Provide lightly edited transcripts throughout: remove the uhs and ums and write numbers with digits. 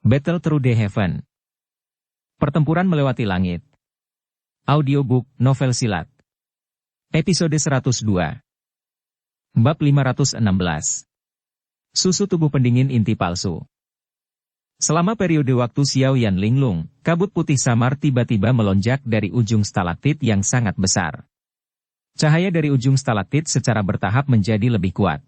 Battle Through the Heaven. Pertempuran melewati langit. Audiobook, novel silat. Episode 102. Bab 516. Susu tubuh pendingin inti palsu. Selama periode waktu Xiao Yan linglung, kabut putih samar tiba-tiba melonjak dari ujung stalaktit yang sangat besar. Cahaya dari ujung stalaktit secara bertahap menjadi lebih kuat.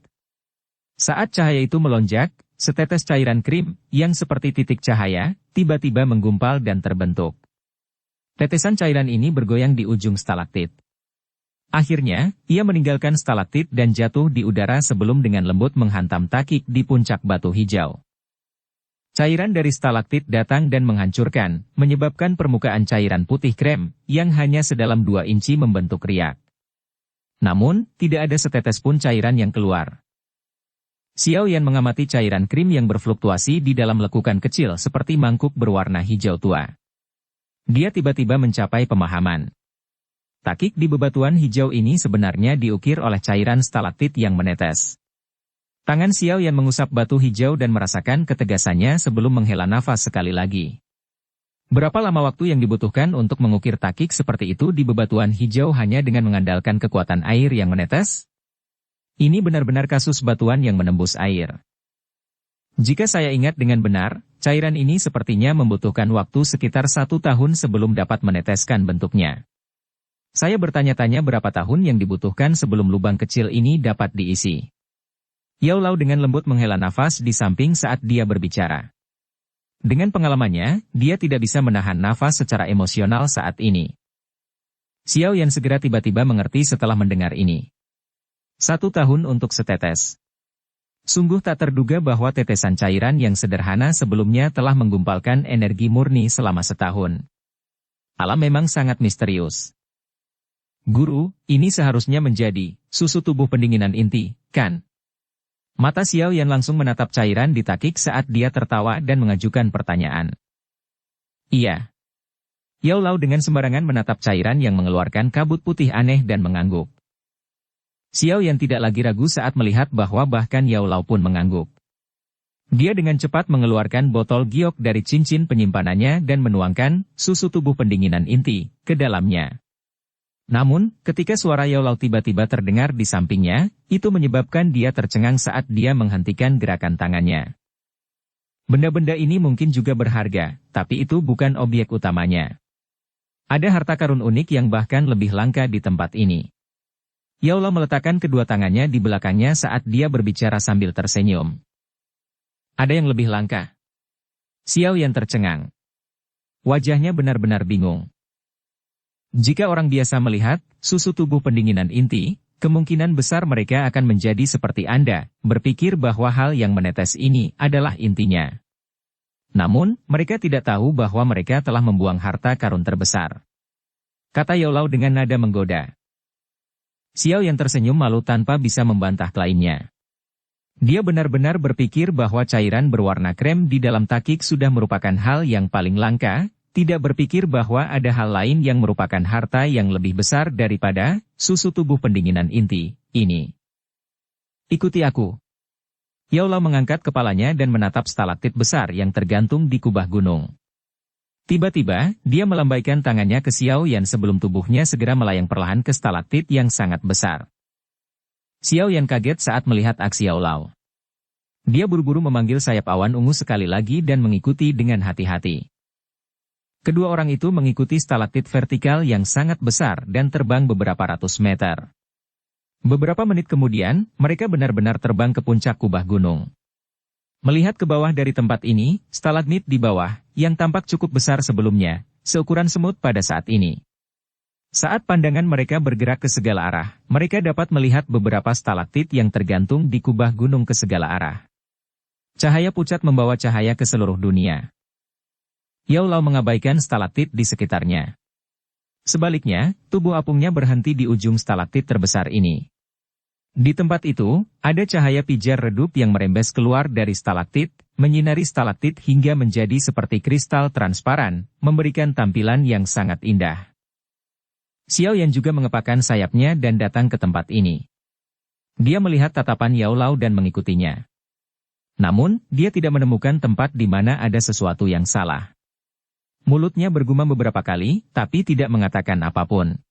Saat cahaya itu melonjak, setetes cairan krim, yang seperti titik cahaya, tiba-tiba menggumpal dan terbentuk. Tetesan cairan ini bergoyang di ujung stalaktit. Akhirnya, ia meninggalkan stalaktit dan jatuh di udara sebelum dengan lembut menghantam takik di puncak batu hijau. Cairan dari stalaktit datang dan menghancurkan, menyebabkan permukaan cairan putih krem, yang hanya sedalam 2 inci membentuk riak. Namun, tidak ada setetes pun cairan yang keluar. Xiao Yan mengamati cairan krim yang berfluktuasi di dalam lekukan kecil seperti mangkuk berwarna hijau tua. Dia tiba-tiba mencapai pemahaman. Takik di bebatuan hijau ini sebenarnya diukir oleh cairan stalaktit yang menetes. Tangan Xiao Yan mengusap batu hijau dan merasakan ketegasannya sebelum menghela nafas sekali lagi. Berapa lama waktu yang dibutuhkan untuk mengukir takik seperti itu di bebatuan hijau hanya dengan mengandalkan kekuatan air yang menetes? Ini benar-benar kasus batuan yang menembus air. Jika saya ingat dengan benar, cairan ini sepertinya membutuhkan waktu sekitar 1 tahun sebelum dapat meneteskan bentuknya. Saya bertanya-tanya berapa tahun yang dibutuhkan sebelum lubang kecil ini dapat diisi. Yao Lao dengan lembut menghela nafas di samping saat dia berbicara. Dengan pengalamannya, dia tidak bisa menahan nafas secara emosional saat ini. Xiao Yan segera tiba-tiba mengerti setelah mendengar ini. 1 tahun untuk setetes. Sungguh tak terduga bahwa tetesan cairan yang sederhana sebelumnya telah menggumpalkan energi murni selama 1 tahun. Alam memang sangat misterius. Guru, ini seharusnya menjadi susu tubuh pendinginan inti, kan? Mata Xiao Yan langsung menatap cairan di takik saat dia tertawa dan mengajukan pertanyaan. Iya. Yao Lao dengan sembarangan menatap cairan yang mengeluarkan kabut putih aneh dan mengangguk. Xiao Yan tidak lagi ragu saat melihat bahwa bahkan Yao Lao pun mengangguk. Dia dengan cepat mengeluarkan botol giok dari cincin penyimpanannya dan menuangkan susu tubuh pendinginan inti ke dalamnya. Namun, ketika suara Yao Lao tiba-tiba terdengar di sampingnya, itu menyebabkan dia tercengang saat dia menghentikan gerakan tangannya. Benda-benda ini mungkin juga berharga, tapi itu bukan objek utamanya. Ada harta karun unik yang bahkan lebih langka di tempat ini. Yao Lao meletakkan kedua tangannya di belakangnya saat dia berbicara sambil tersenyum. Ada yang lebih langka. Xiao Yan tercengang. Wajahnya benar-benar bingung. Jika orang biasa melihat susu tubuh pendinginan inti, kemungkinan besar mereka akan menjadi seperti Anda, berpikir bahwa hal yang menetes ini adalah intinya. Namun, mereka tidak tahu bahwa mereka telah membuang harta karun terbesar. Kata Yao Lao dengan nada menggoda. Xiao Yan tersenyum malu tanpa bisa membantah klaimnya. Dia benar-benar berpikir bahwa cairan berwarna krem di dalam takik sudah merupakan hal yang paling langka, tidak berpikir bahwa ada hal lain yang merupakan harta yang lebih besar daripada susu tubuh pendinginan inti ini. Ikuti aku. Yao Lao mengangkat kepalanya dan menatap stalaktit besar yang tergantung di kubah gunung. Tiba-tiba, dia melambaikan tangannya ke Xiao Yan sebelum tubuhnya segera melayang perlahan ke stalaktit yang sangat besar. Xiao Yan kaget saat melihat aksi Yao Lao. Dia buru-buru memanggil sayap awan ungu sekali lagi dan mengikuti dengan hati-hati. Kedua orang itu mengikuti stalaktit vertikal yang sangat besar dan terbang beberapa ratus meter. Beberapa menit kemudian, mereka benar-benar terbang ke puncak kubah gunung. Melihat ke bawah dari tempat ini, stalagmit di bawah, yang tampak cukup besar sebelumnya, seukuran semut pada saat ini. Saat pandangan mereka bergerak ke segala arah, mereka dapat melihat beberapa stalaktit yang tergantung di kubah gunung ke segala arah. Cahaya pucat membawa cahaya ke seluruh dunia. Yao Lao mengabaikan stalaktit di sekitarnya. Sebaliknya, tubuh apungnya berhenti di ujung stalaktit terbesar ini. Di tempat itu, ada cahaya pijar redup yang merembes keluar dari stalaktit, menyinari stalaktit hingga menjadi seperti kristal transparan, memberikan tampilan yang sangat indah. Xiao Yan juga mengepakkan sayapnya dan datang ke tempat ini. Dia melihat tatapan Yao Lao dan mengikutinya. Namun, dia tidak menemukan tempat di mana ada sesuatu yang salah. Mulutnya bergumam beberapa kali, tapi tidak mengatakan apapun.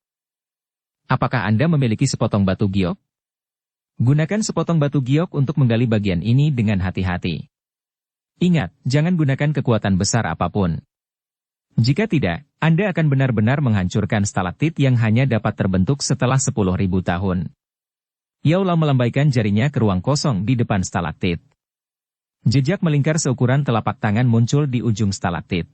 Apakah Anda memiliki sepotong batu giok? Gunakan sepotong batu giok untuk menggali bagian ini dengan hati-hati. Ingat, jangan gunakan kekuatan besar apapun. Jika tidak, Anda akan benar-benar menghancurkan stalaktit yang hanya dapat terbentuk setelah 10.000 tahun. Yao Lao melambaikan jarinya ke ruang kosong di depan stalaktit. Jejak melingkar seukuran telapak tangan muncul di ujung stalaktit.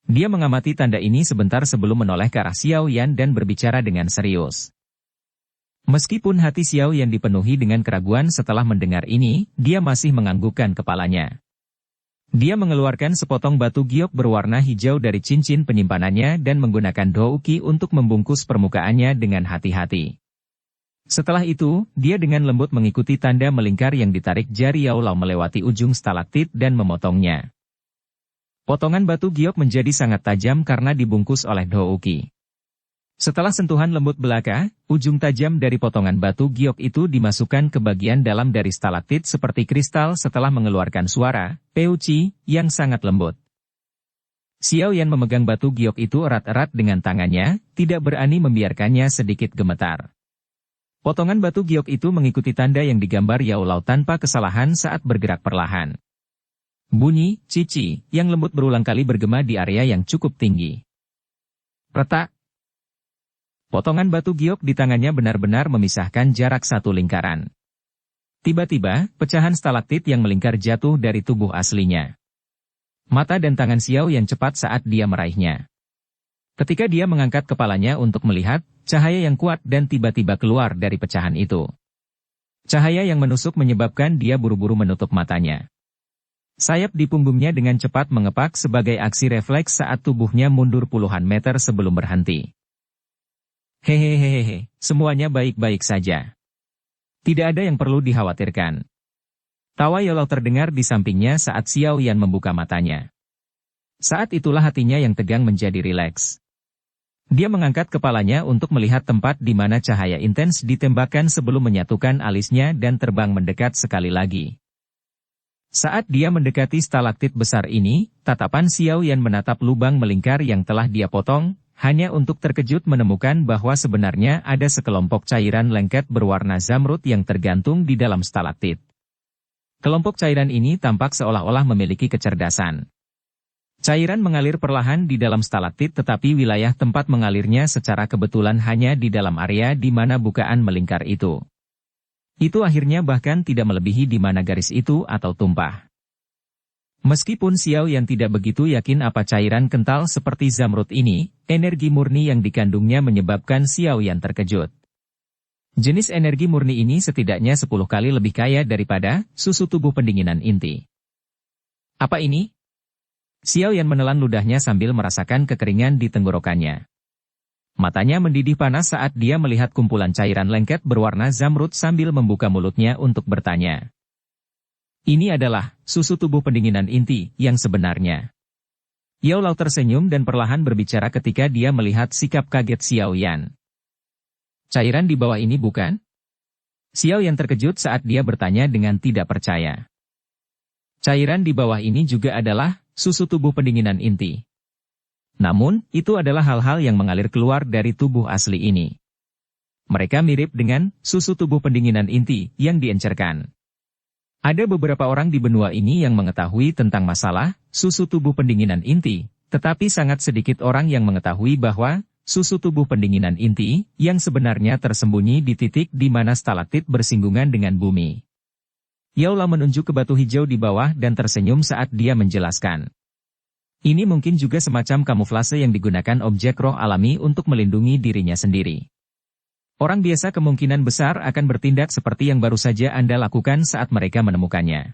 Dia mengamati tanda ini sebentar sebelum menoleh ke arah Xiao Yan dan berbicara dengan serius. Meskipun hati Xiao Yan dipenuhi dengan keraguan setelah mendengar ini, dia masih menganggukkan kepalanya. Dia mengeluarkan sepotong batu giok berwarna hijau dari cincin penyimpanannya dan menggunakan douki untuk membungkus permukaannya dengan hati-hati. Setelah itu, dia dengan lembut mengikuti tanda melingkar yang ditarik jari Yao Lao melewati ujung stalaktit dan memotongnya. Potongan batu giok menjadi sangat tajam karena dibungkus oleh douki. Setelah sentuhan lembut belaka, ujung tajam dari potongan batu giok itu dimasukkan ke bagian dalam dari stalaktit seperti kristal setelah mengeluarkan suara, peuci, yang sangat lembut. Xiao Yan memegang batu giok itu erat-erat dengan tangannya, tidak berani membiarkannya sedikit gemetar. Potongan batu giok itu mengikuti tanda yang digambar Yao Lao tanpa kesalahan saat bergerak perlahan. Bunyi, cici, yang lembut berulang kali bergema di area yang cukup tinggi. Retak. Potongan batu giok di tangannya benar-benar memisahkan jarak satu lingkaran. Tiba-tiba, pecahan stalaktit yang melingkar jatuh dari tubuh aslinya. Mata dan tangan Xiao Yan cepat saat dia meraihnya. Ketika dia mengangkat kepalanya untuk melihat, cahaya yang kuat dan tiba-tiba keluar dari pecahan itu. Cahaya yang menusuk menyebabkan dia buru-buru menutup matanya. Sayap di punggungnya dengan cepat mengepak sebagai aksi refleks saat tubuhnya mundur puluhan meter sebelum berhenti. Hehehehe, semuanya baik-baik saja. Tidak ada yang perlu dikhawatirkan. Tawa Yao Lao terdengar di sampingnya saat Xiao Yan membuka matanya. Saat itulah hatinya yang tegang menjadi rileks. Dia mengangkat kepalanya untuk melihat tempat di mana cahaya intens ditembakkan sebelum menyatukan alisnya dan terbang mendekat sekali lagi. Saat dia mendekati stalaktit besar ini, tatapan Xiao Yan menatap lubang melingkar yang telah dia potong, hanya untuk terkejut menemukan bahwa sebenarnya ada sekelompok cairan lengket berwarna zamrud yang tergantung di dalam stalaktit. Kelompok cairan ini tampak seolah-olah memiliki kecerdasan. Cairan mengalir perlahan di dalam stalaktit tetapi wilayah tempat mengalirnya secara kebetulan hanya di dalam area di mana bukaan melingkar itu. Itu akhirnya bahkan tidak melebihi di mana garis itu atau tumpah. Meskipun Xiao Yan tidak begitu yakin apa cairan kental seperti zamrud ini, energi murni yang dikandungnya menyebabkan Xiao Yan terkejut. Jenis energi murni ini setidaknya 10 kali lebih kaya daripada susu tubuh pendinginan inti. Apa ini? Xiao Yan menelan ludahnya sambil merasakan kekeringan di tenggorokannya. Matanya mendidih panas saat dia melihat kumpulan cairan lengket berwarna zamrud sambil membuka mulutnya untuk bertanya. Ini adalah susu tubuh pendinginan inti yang sebenarnya. Yao Lao tersenyum dan perlahan berbicara ketika dia melihat sikap kaget Xiao Yan. Cairan di bawah ini bukan? Xiao Yan terkejut saat dia bertanya dengan tidak percaya. Cairan di bawah ini juga adalah susu tubuh pendinginan inti. Namun, itu adalah hal-hal yang mengalir keluar dari tubuh asli ini. Mereka mirip dengan susu tubuh pendinginan inti yang diencerkan. Ada beberapa orang di benua ini yang mengetahui tentang masalah susu tubuh pendinginan inti, tetapi sangat sedikit orang yang mengetahui bahwa susu tubuh pendinginan inti yang sebenarnya tersembunyi di titik di mana stalaktit bersinggungan dengan bumi. Yao Lao menunjuk ke batu hijau di bawah dan tersenyum saat dia menjelaskan. Ini mungkin juga semacam kamuflase yang digunakan objek roh alami untuk melindungi dirinya sendiri. Orang biasa kemungkinan besar akan bertindak seperti yang baru saja Anda lakukan saat mereka menemukannya.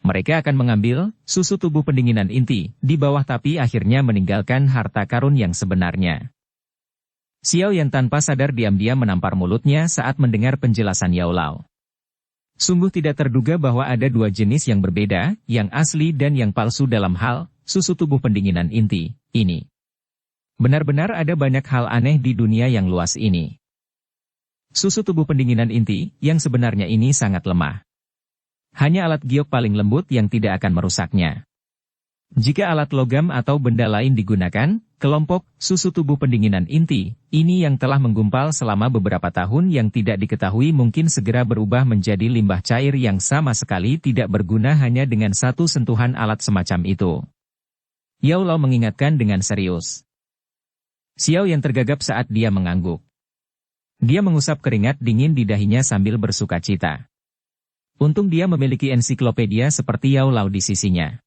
Mereka akan mengambil susu tubuh pendinginan inti di bawah tapi akhirnya meninggalkan harta karun yang sebenarnya. Xiao Yan tanpa sadar diam-diam menampar mulutnya saat mendengar penjelasan Yao Lao. Sungguh tidak terduga bahwa ada dua jenis yang berbeda, yang asli dan yang palsu dalam hal susu tubuh pendinginan inti ini. Benar-benar ada banyak hal aneh di dunia yang luas ini. Susu tubuh pendinginan inti yang sebenarnya ini sangat lemah. Hanya alat giok paling lembut yang tidak akan merusaknya. Jika alat logam atau benda lain digunakan, kelompok susu tubuh pendinginan inti, ini yang telah menggumpal selama beberapa tahun yang tidak diketahui mungkin segera berubah menjadi limbah cair yang sama sekali tidak berguna hanya dengan satu sentuhan alat semacam itu. Yao Lao mengingatkan dengan serius. Xiao Yan tergagap saat dia mengangguk. Dia mengusap keringat dingin di dahinya sambil bersukacita. Untung dia memiliki ensiklopedia seperti Yao Lao di sisinya.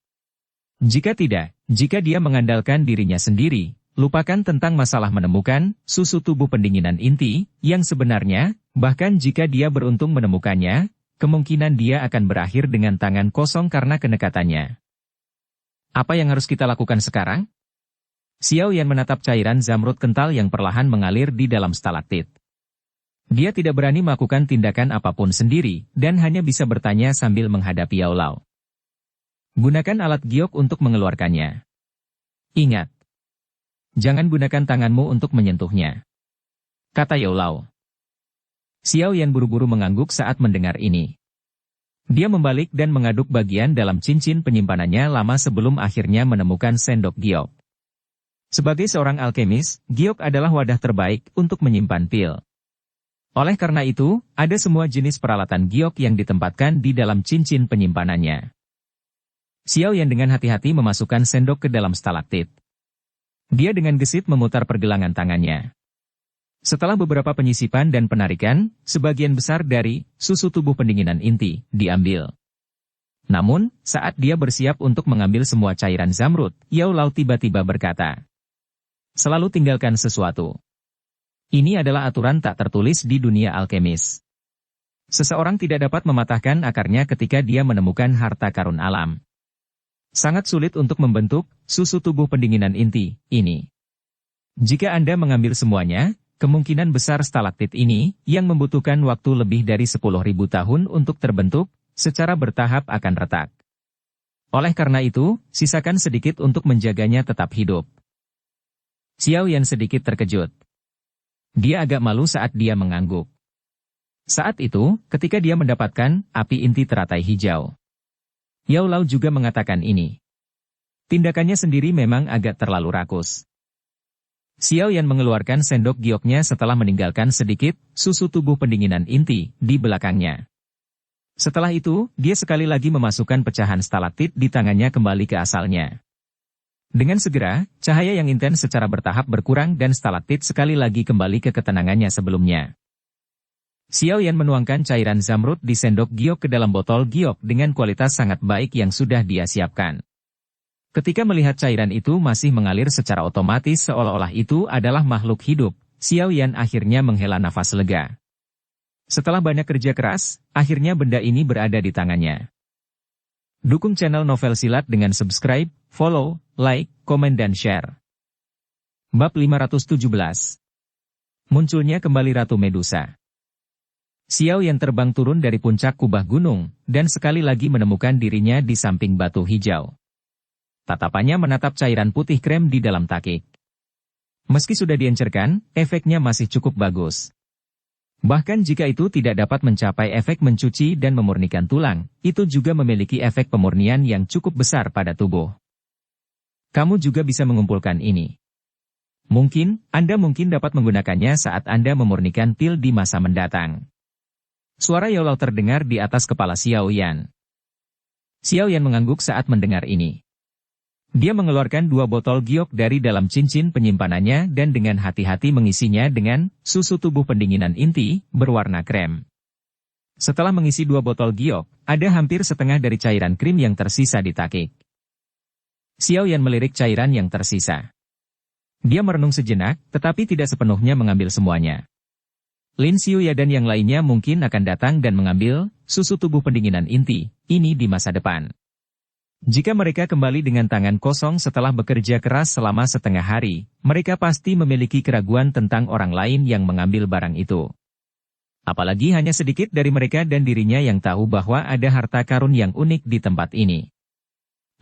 Jika tidak, jika dia mengandalkan dirinya sendiri, lupakan tentang masalah menemukan susu tubuh pendinginan inti yang sebenarnya, bahkan jika dia beruntung menemukannya, kemungkinan dia akan berakhir dengan tangan kosong karena kenekatannya. Apa yang harus kita lakukan sekarang? Xiao Yan menatap cairan zamrud kental yang perlahan mengalir di dalam stalaktit. Dia tidak berani melakukan tindakan apapun sendiri, dan hanya bisa bertanya sambil menghadapi Yao Lao. Gunakan alat giok untuk mengeluarkannya. Ingat. Jangan gunakan tanganmu untuk menyentuhnya. Kata Yao Lao. Xiao Yan buru-buru mengangguk saat mendengar ini. Dia membalik dan mengaduk bagian dalam cincin penyimpanannya lama sebelum akhirnya menemukan sendok giok. Sebagai seorang alkemis, giok adalah wadah terbaik untuk menyimpan pil. Oleh karena itu, ada semua jenis peralatan giok yang ditempatkan di dalam cincin penyimpanannya. Xiao Yan dengan hati-hati memasukkan sendok ke dalam stalaktit. Dia dengan gesit memutar pergelangan tangannya. Setelah beberapa penyisipan dan penarikan, sebagian besar dari susu tubuh pendinginan inti diambil. Namun, saat dia bersiap untuk mengambil semua cairan zamrud, Yao Lao tiba-tiba berkata, "Selalu tinggalkan sesuatu. Ini adalah aturan tak tertulis di dunia alkemis. Seseorang tidak dapat mematahkan akarnya ketika dia menemukan harta karun alam. Sangat sulit untuk membentuk susu tubuh pendinginan inti ini. Jika Anda mengambil semuanya, kemungkinan besar stalaktit ini, yang membutuhkan waktu lebih dari 10.000 tahun untuk terbentuk, secara bertahap akan retak. Oleh karena itu, sisakan sedikit untuk menjaganya tetap hidup." Xiao Yan sedikit terkejut. Dia agak malu saat dia mengangguk. Saat itu, ketika dia mendapatkan api inti teratai hijau, Yao Lao juga mengatakan ini. Tindakannya sendiri memang agak terlalu rakus. Xiao Yan mengeluarkan sendok gioknya setelah meninggalkan sedikit susu tubuh pendinginan inti di belakangnya. Setelah itu, dia sekali lagi memasukkan pecahan stalaktit di tangannya kembali ke asalnya. Dengan segera, cahaya yang intens secara bertahap berkurang dan stalaktit sekali lagi kembali ke ketenangannya sebelumnya. Xiao Yan menuangkan cairan zamrud di sendok giok ke dalam botol giok dengan kualitas sangat baik yang sudah dia siapkan. Ketika melihat cairan itu masih mengalir secara otomatis seolah-olah itu adalah makhluk hidup, Xiao Yan akhirnya menghela nafas lega. Setelah banyak kerja keras, akhirnya benda ini berada di tangannya. Dukung channel Novel Silat dengan subscribe, follow, like, komen dan share. Bab 517. Munculnya kembali Ratu Medusa. Xiao Yan terbang turun dari puncak kubah gunung, dan sekali lagi menemukan dirinya di samping batu hijau. Tatapannya menatap cairan putih krem di dalam takik. Meski sudah diencerkan, efeknya masih cukup bagus. Bahkan jika itu tidak dapat mencapai efek mencuci dan memurnikan tulang, itu juga memiliki efek pemurnian yang cukup besar pada tubuh. Kamu juga bisa mengumpulkan ini. Mungkin, Anda mungkin dapat menggunakannya saat Anda memurnikan pil di masa mendatang. Suara Yao Lao terdengar di atas kepala Xiao Yan. Xiao Yan mengangguk saat mendengar ini. Dia mengeluarkan 2 botol giok dari dalam cincin penyimpanannya dan dengan hati-hati mengisinya dengan susu tubuh pendinginan inti berwarna krem. Setelah mengisi 2 botol giok, ada hampir setengah dari cairan krim yang tersisa di takik. Xiao Yan melirik cairan yang tersisa. Dia merenung sejenak, tetapi tidak sepenuhnya mengambil semuanya. Lin Xiuya dan yang lainnya mungkin akan datang dan mengambil susu tubuh pendinginan inti ini di masa depan. Jika mereka kembali dengan tangan kosong setelah bekerja keras selama setengah hari, mereka pasti memiliki keraguan tentang orang lain yang mengambil barang itu. Apalagi hanya sedikit dari mereka dan dirinya yang tahu bahwa ada harta karun yang unik di tempat ini.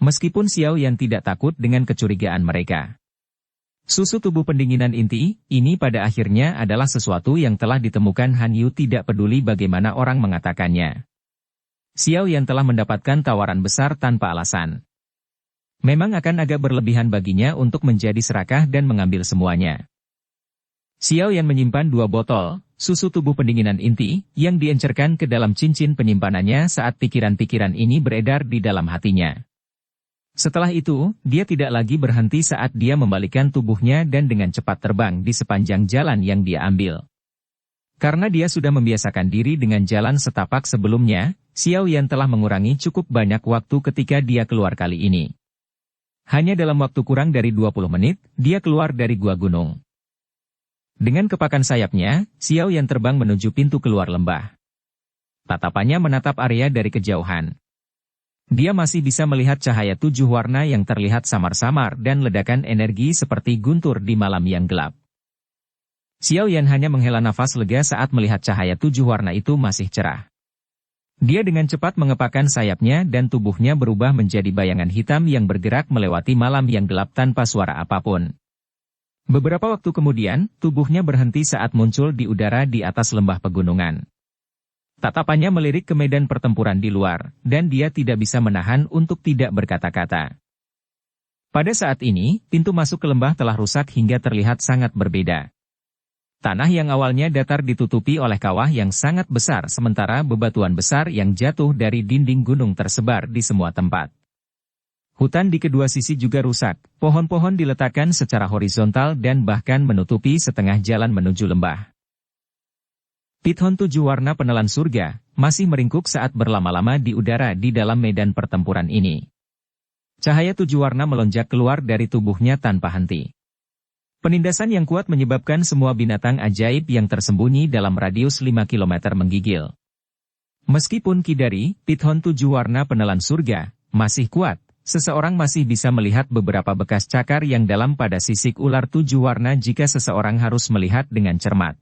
Meskipun Xiao Yan tidak takut dengan kecurigaan mereka. Susu tubuh pendinginan inti, ini pada akhirnya adalah sesuatu yang telah ditemukan Han Yu tidak peduli bagaimana orang mengatakannya. Xiao Yan telah mendapatkan tawaran besar tanpa alasan. Memang akan agak berlebihan baginya untuk menjadi serakah dan mengambil semuanya. Xiao Yan menyimpan 2 botol susu tubuh pendinginan inti yang diencerkan ke dalam cincin penyimpanannya saat pikiran-pikiran ini beredar di dalam hatinya. Setelah itu, dia tidak lagi berhenti saat dia membalikkan tubuhnya dan dengan cepat terbang di sepanjang jalan yang dia ambil. Karena dia sudah membiasakan diri dengan jalan setapak sebelumnya, Xiao Yan telah mengurangi cukup banyak waktu ketika dia keluar kali ini. Hanya dalam waktu kurang dari 20 menit, dia keluar dari gua gunung. Dengan kepakan sayapnya, Xiao Yan terbang menuju pintu keluar lembah. Tatapannya menatap area dari kejauhan. Dia masih bisa melihat cahaya 7 warna yang terlihat samar-samar dan ledakan energi seperti guntur di malam yang gelap. Xiao Yan hanya menghela nafas lega saat melihat cahaya 7 warna itu masih cerah. Dia dengan cepat mengepakkan sayapnya dan tubuhnya berubah menjadi bayangan hitam yang bergerak melewati malam yang gelap tanpa suara apapun. Beberapa waktu kemudian, tubuhnya berhenti saat muncul di udara di atas lembah pegunungan. Tatapannya melirik ke medan pertempuran di luar, dan dia tidak bisa menahan untuk tidak berkata-kata. Pada saat ini, pintu masuk ke lembah telah rusak hingga terlihat sangat berbeda. Tanah yang awalnya datar ditutupi oleh kawah yang sangat besar sementara bebatuan besar yang jatuh dari dinding gunung tersebar di semua tempat. Hutan di kedua sisi juga rusak, pohon-pohon diletakkan secara horizontal dan bahkan menutupi setengah jalan menuju lembah. Pithon 7 warna penelan surga, masih meringkuk saat berlama-lama di udara di dalam medan pertempuran ini. Cahaya 7 warna melonjak keluar dari tubuhnya tanpa henti. Penindasan yang kuat menyebabkan semua binatang ajaib yang tersembunyi dalam radius 5 km menggigil. Meskipun Kidari, Pithon 7 warna penelan surga, masih kuat, seseorang masih bisa melihat beberapa bekas cakar yang dalam pada sisik ular 7 warna jika seseorang harus melihat dengan cermat.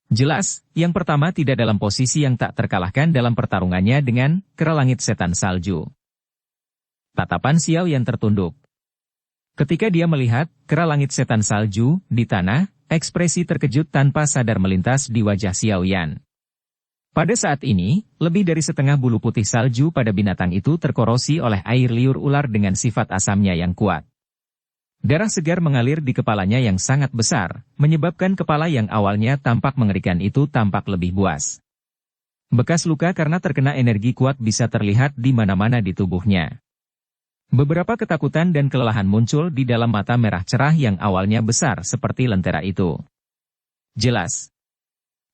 Jelas, yang pertama tidak dalam posisi yang tak terkalahkan dalam pertarungannya dengan kera langit setan salju. Tatapan Xiao Yan tertunduk. Ketika dia melihat kera langit setan salju di tanah, ekspresi terkejut tanpa sadar melintas di wajah Xiao Yan. Pada saat ini, lebih dari setengah bulu putih salju pada binatang itu terkorosi oleh air liur ular dengan sifat asamnya yang kuat. Darah segar mengalir di kepalanya yang sangat besar, menyebabkan kepala yang awalnya tampak mengerikan itu tampak lebih buas. Bekas luka karena terkena energi kuat bisa terlihat di mana-mana di tubuhnya. Beberapa ketakutan dan kelelahan muncul di dalam mata merah cerah yang awalnya besar seperti lentera itu. Jelas.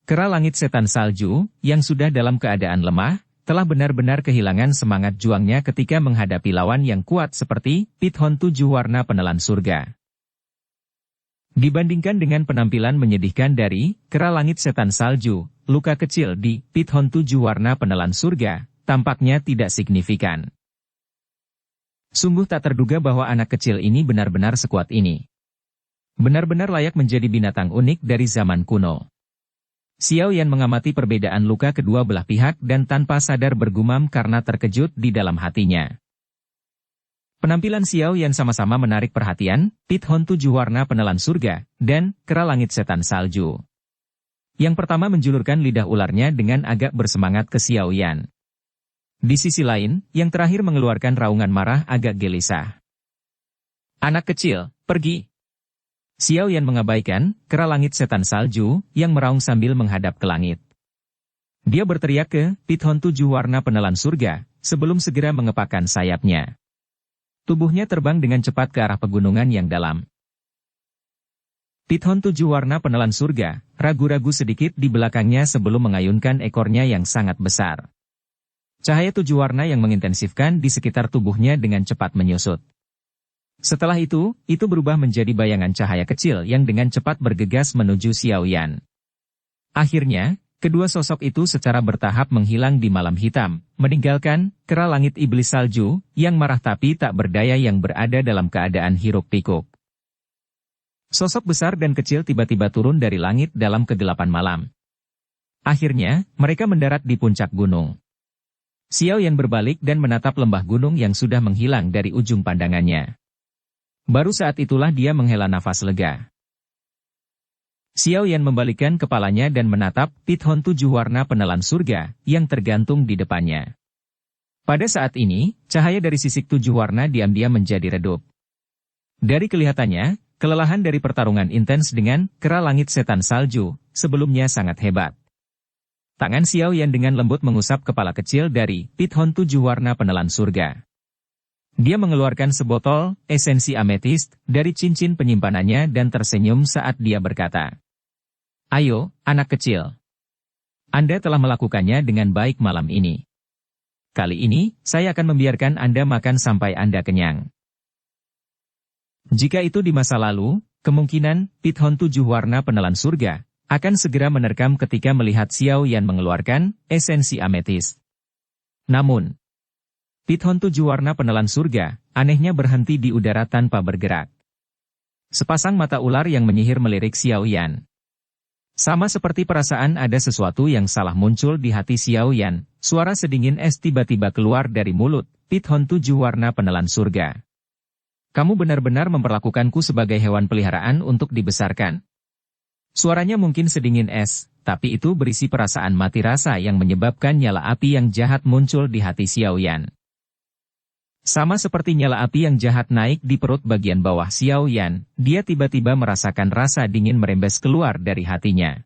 Kera langit setan salju, yang sudah dalam keadaan lemah, telah benar-benar kehilangan semangat juangnya ketika menghadapi lawan yang kuat seperti Pithon 7 warna penelan surga. Dibandingkan dengan penampilan menyedihkan dari kera langit setan salju, luka kecil di Pithon 7 warna penelan surga, tampaknya tidak signifikan. Sungguh tak terduga bahwa anak kecil ini benar-benar sekuat ini. Benar-benar layak menjadi binatang unik dari zaman kuno. Xiao Yan mengamati perbedaan luka kedua belah pihak dan tanpa sadar bergumam karena terkejut di dalam hatinya. Penampilan Xiao Yan sama-sama menarik perhatian, Pithon 7 warna penelan surga, dan kera langit setan salju. Yang pertama menjulurkan lidah ularnya dengan agak bersemangat ke Xiao Yan. Di sisi lain, yang terakhir mengeluarkan raungan marah agak gelisah. Anak kecil, pergi. Xiao Yan mengabaikan kera langit setan salju yang meraung sambil menghadap ke langit. Dia berteriak ke Pithon 7 warna penelan surga sebelum segera mengepakkan sayapnya. Tubuhnya terbang dengan cepat ke arah pegunungan yang dalam. Pithon 7 warna penelan surga ragu-ragu sedikit di belakangnya sebelum mengayunkan ekornya yang sangat besar. Cahaya 7 warna yang mengintensifkan di sekitar tubuhnya dengan cepat menyusut. Setelah itu berubah menjadi bayangan cahaya kecil yang dengan cepat bergegas menuju Xiao Yan. Akhirnya, kedua sosok itu secara bertahap menghilang di malam hitam, meninggalkan kera langit iblis salju yang marah tapi tak berdaya yang berada dalam keadaan hiruk-pikuk. Sosok besar dan kecil tiba-tiba turun dari langit dalam kegelapan malam. Akhirnya, mereka mendarat di puncak gunung. Xiao Yan berbalik dan menatap lembah gunung yang sudah menghilang dari ujung pandangannya. Baru saat itulah dia menghela nafas lega. Xiao Yan membalikkan kepalanya dan menatap Pithon 7 warna penelan surga yang tergantung di depannya. Pada saat ini, cahaya dari sisik 7 warna diam-diam menjadi redup. Dari kelihatannya, kelelahan dari pertarungan intens dengan kera langit setan salju, sebelumnya sangat hebat. Tangan Xiao Yan dengan lembut mengusap kepala kecil dari pithon 7 warna penelan surga. Dia mengeluarkan sebotol esensi ametist dari cincin penyimpanannya dan tersenyum saat dia berkata, "Ayo, anak kecil. Anda telah melakukannya dengan baik malam ini. Kali ini, saya akan membiarkan Anda makan sampai Anda kenyang." Jika itu di masa lalu, kemungkinan pithon 7 warna penelan surga akan segera menerkam ketika melihat Xiao Yan mengeluarkan esensi ametis. Namun, pithon 7 warna penelan surga anehnya berhenti di udara tanpa bergerak. Sepasang mata ular yang menyihir melirik Xiao Yan. Sama seperti perasaan ada sesuatu yang salah muncul di hati Xiao Yan, suara sedingin es tiba-tiba keluar dari mulut pithon 7 warna penelan surga. "Kamu benar-benar memperlakukanku sebagai hewan peliharaan untuk dibesarkan." Suaranya mungkin sedingin es, tapi itu berisi perasaan mati rasa yang menyebabkan nyala api yang jahat muncul di hati Xiao Yan. Sama seperti nyala api yang jahat naik di perut bagian bawah Xiao Yan, dia tiba-tiba merasakan rasa dingin merembes keluar dari hatinya.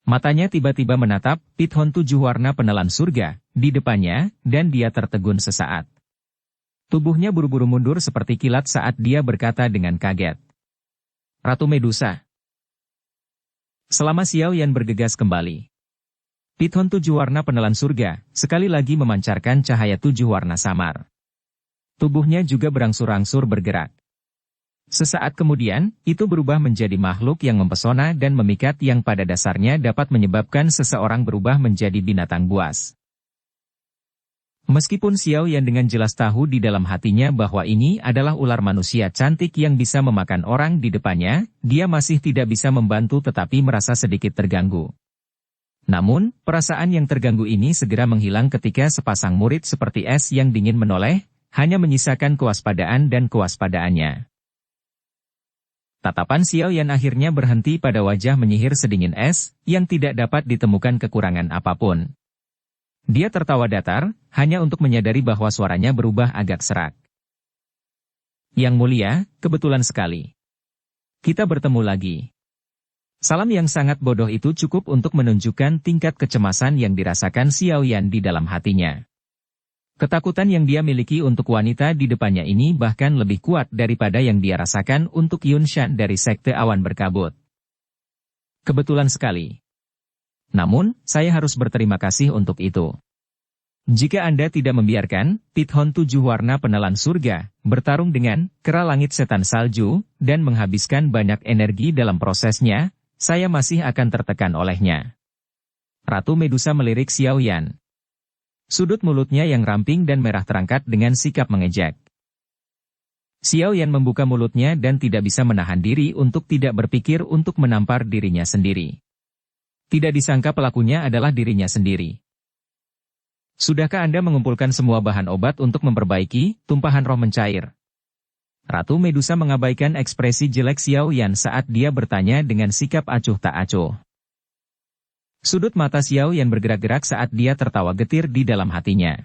Matanya tiba-tiba menatap pithon 7 warna penelan surga di depannya, dan dia tertegun sesaat. Tubuhnya buru-buru mundur seperti kilat saat dia berkata dengan kaget, "Ratu Medusa." Selama Xiao Yan bergegas kembali, pithon 7 warna penelan surga sekali lagi memancarkan cahaya 7 warna samar. Tubuhnya juga berangsur-angsur bergerak. Sesaat kemudian, itu berubah menjadi makhluk yang mempesona dan memikat yang pada dasarnya dapat menyebabkan seseorang berubah menjadi binatang buas. Meskipun Xiao Yan dengan jelas tahu di dalam hatinya bahwa ini adalah ular manusia cantik yang bisa memakan orang di depannya, dia masih tidak bisa membantu tetapi merasa sedikit terganggu. Namun, perasaan yang terganggu ini segera menghilang ketika sepasang murid seperti es yang dingin menoleh, hanya menyisakan kewaspadaan dan kewaspadaannya. Tatapan Xiao Yan akhirnya berhenti pada wajah menyihir sedingin es, yang tidak dapat ditemukan kekurangan apapun. Dia tertawa datar, hanya untuk menyadari bahwa suaranya berubah agak serak. "Yang mulia, kebetulan sekali. Kita bertemu lagi." Salam yang sangat bodoh itu cukup untuk menunjukkan tingkat kecemasan yang dirasakan Xiao Yan di dalam hatinya. Ketakutan yang dia miliki untuk wanita di depannya ini bahkan lebih kuat daripada yang dia rasakan untuk Yun Shan dari Sekte Awan Berkabut. "Kebetulan sekali. Namun, saya harus berterima kasih untuk itu. Jika Anda tidak membiarkan pithon 7 warna penelan surga bertarung dengan kera langit setan salju dan menghabiskan banyak energi dalam prosesnya, saya masih akan tertekan olehnya." Ratu Medusa melirik Xiao Yan. Sudut mulutnya yang ramping dan merah terangkat dengan sikap mengejek. Xiao Yan membuka mulutnya dan tidak bisa menahan diri untuk tidak berpikir untuk menampar dirinya sendiri. Tidak disangka pelakunya adalah dirinya sendiri. "Sudahkah Anda mengumpulkan semua bahan obat untuk memperbaiki tumpahan roh mencair?" Ratu Medusa mengabaikan ekspresi jelek Xiao Yan saat dia bertanya dengan sikap acuh tak acuh. Sudut mata Xiao Yan bergerak-gerak saat dia tertawa getir di dalam hatinya.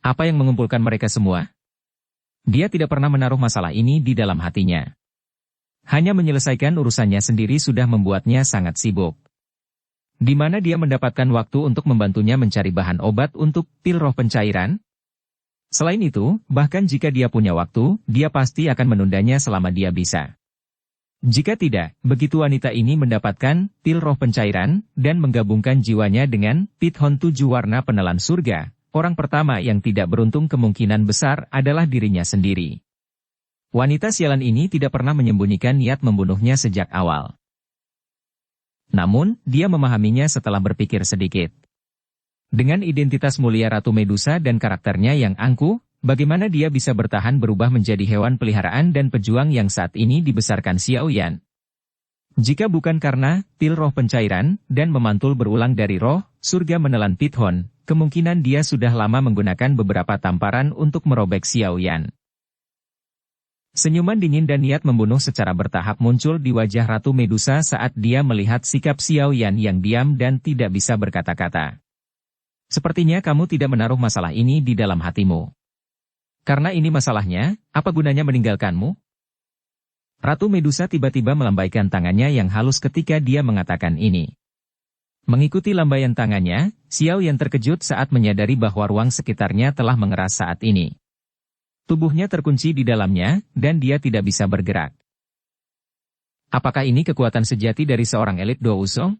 Apa yang mengumpulkan mereka semua? Dia tidak pernah menaruh masalah ini di dalam hatinya. Hanya menyelesaikan urusannya sendiri sudah membuatnya sangat sibuk. Di mana dia mendapatkan waktu untuk membantunya mencari bahan obat untuk pil roh pencairan? Selain itu, bahkan jika dia punya waktu, dia pasti akan menundanya selama dia bisa. Jika tidak, begitu wanita ini mendapatkan pil roh pencairan dan menggabungkan jiwanya dengan pithon 7 warna penelan surga, orang pertama yang tidak beruntung kemungkinan besar adalah dirinya sendiri. Wanita sialan ini tidak pernah menyembunyikan niat membunuhnya sejak awal. Namun, dia memahaminya setelah berpikir sedikit. Dengan identitas mulia Ratu Medusa dan karakternya yang angkuh, bagaimana dia bisa bertahan berubah menjadi hewan peliharaan dan pejuang yang saat ini dibesarkan Xiao Yan? Jika bukan karena pil roh pencairan dan memantul berulang dari roh surga menelan pithon, kemungkinan dia sudah lama menggunakan beberapa tamparan untuk merobek Xiao Yan. Senyuman dingin dan niat membunuh secara bertahap muncul di wajah Ratu Medusa saat dia melihat sikap Xiao Yan yang diam dan tidak bisa berkata-kata. Sepertinya kamu tidak menaruh masalah ini di dalam hatimu. Karena ini masalahnya, apa gunanya meninggalkanmu? Ratu Medusa tiba-tiba melambaikan tangannya yang halus ketika dia mengatakan ini. Mengikuti lambaian tangannya, Xiao Yan terkejut saat menyadari bahwa ruang sekitarnya telah mengeras saat ini. Tubuhnya terkunci di dalamnya, dan dia tidak bisa bergerak. Apakah ini kekuatan sejati dari seorang elit Do Wusong?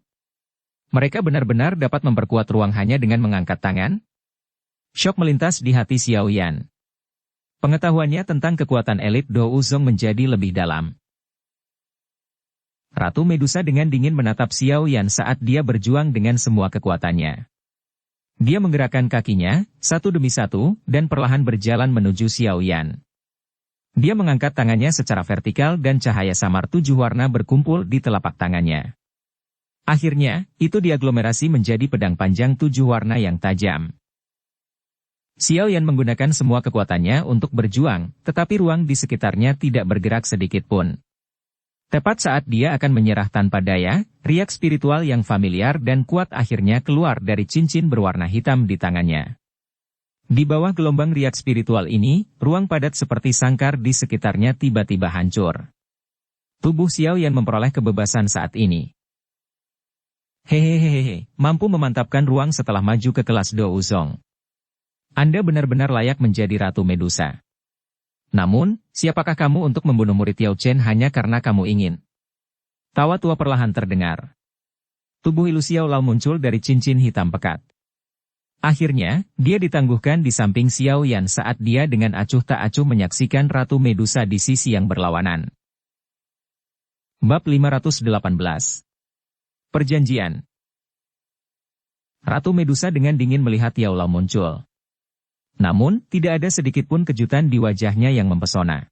Mereka benar-benar dapat memperkuat ruang hanya dengan mengangkat tangan? Syok melintas di hati Xiao Yan. Pengetahuannya tentang kekuatan elit Do Wusong menjadi lebih dalam. Ratu Medusa dengan dingin menatap Xiao Yan saat dia berjuang dengan semua kekuatannya. Dia menggerakkan kakinya, satu demi satu, dan perlahan berjalan menuju Xiao Yan. Dia mengangkat tangannya secara vertikal dan cahaya samar 7 warna berkumpul di telapak tangannya. Akhirnya, itu diaglomerasi menjadi pedang panjang 7 warna yang tajam. Xiao Yan menggunakan semua kekuatannya untuk berjuang, tetapi ruang di sekitarnya tidak bergerak sedikit pun. Tepat saat dia akan menyerah tanpa daya, riak spiritual yang familiar dan kuat akhirnya keluar dari cincin berwarna hitam di tangannya. Di bawah gelombang riak spiritual ini, ruang padat seperti sangkar di sekitarnya tiba-tiba hancur. Tubuh Xiao Yan memperoleh kebebasan saat ini. Hehehehe, mampu memantapkan ruang setelah maju ke kelas Do Wusong. Anda benar-benar layak menjadi Ratu Medusa. Namun, siapakah kamu untuk membunuh murid Yao Chen hanya karena kamu ingin? Tawa tua perlahan terdengar. Tubuh ilusi Xiao Lao muncul dari cincin hitam pekat. Akhirnya, dia ditangguhkan di samping Xiao Yan saat dia dengan acuh tak acuh menyaksikan Ratu Medusa di sisi yang berlawanan. Bab 518. Perjanjian. Ratu Medusa dengan dingin melihat Yao Lao muncul. Namun, tidak ada sedikit pun kejutan di wajahnya yang mempesona.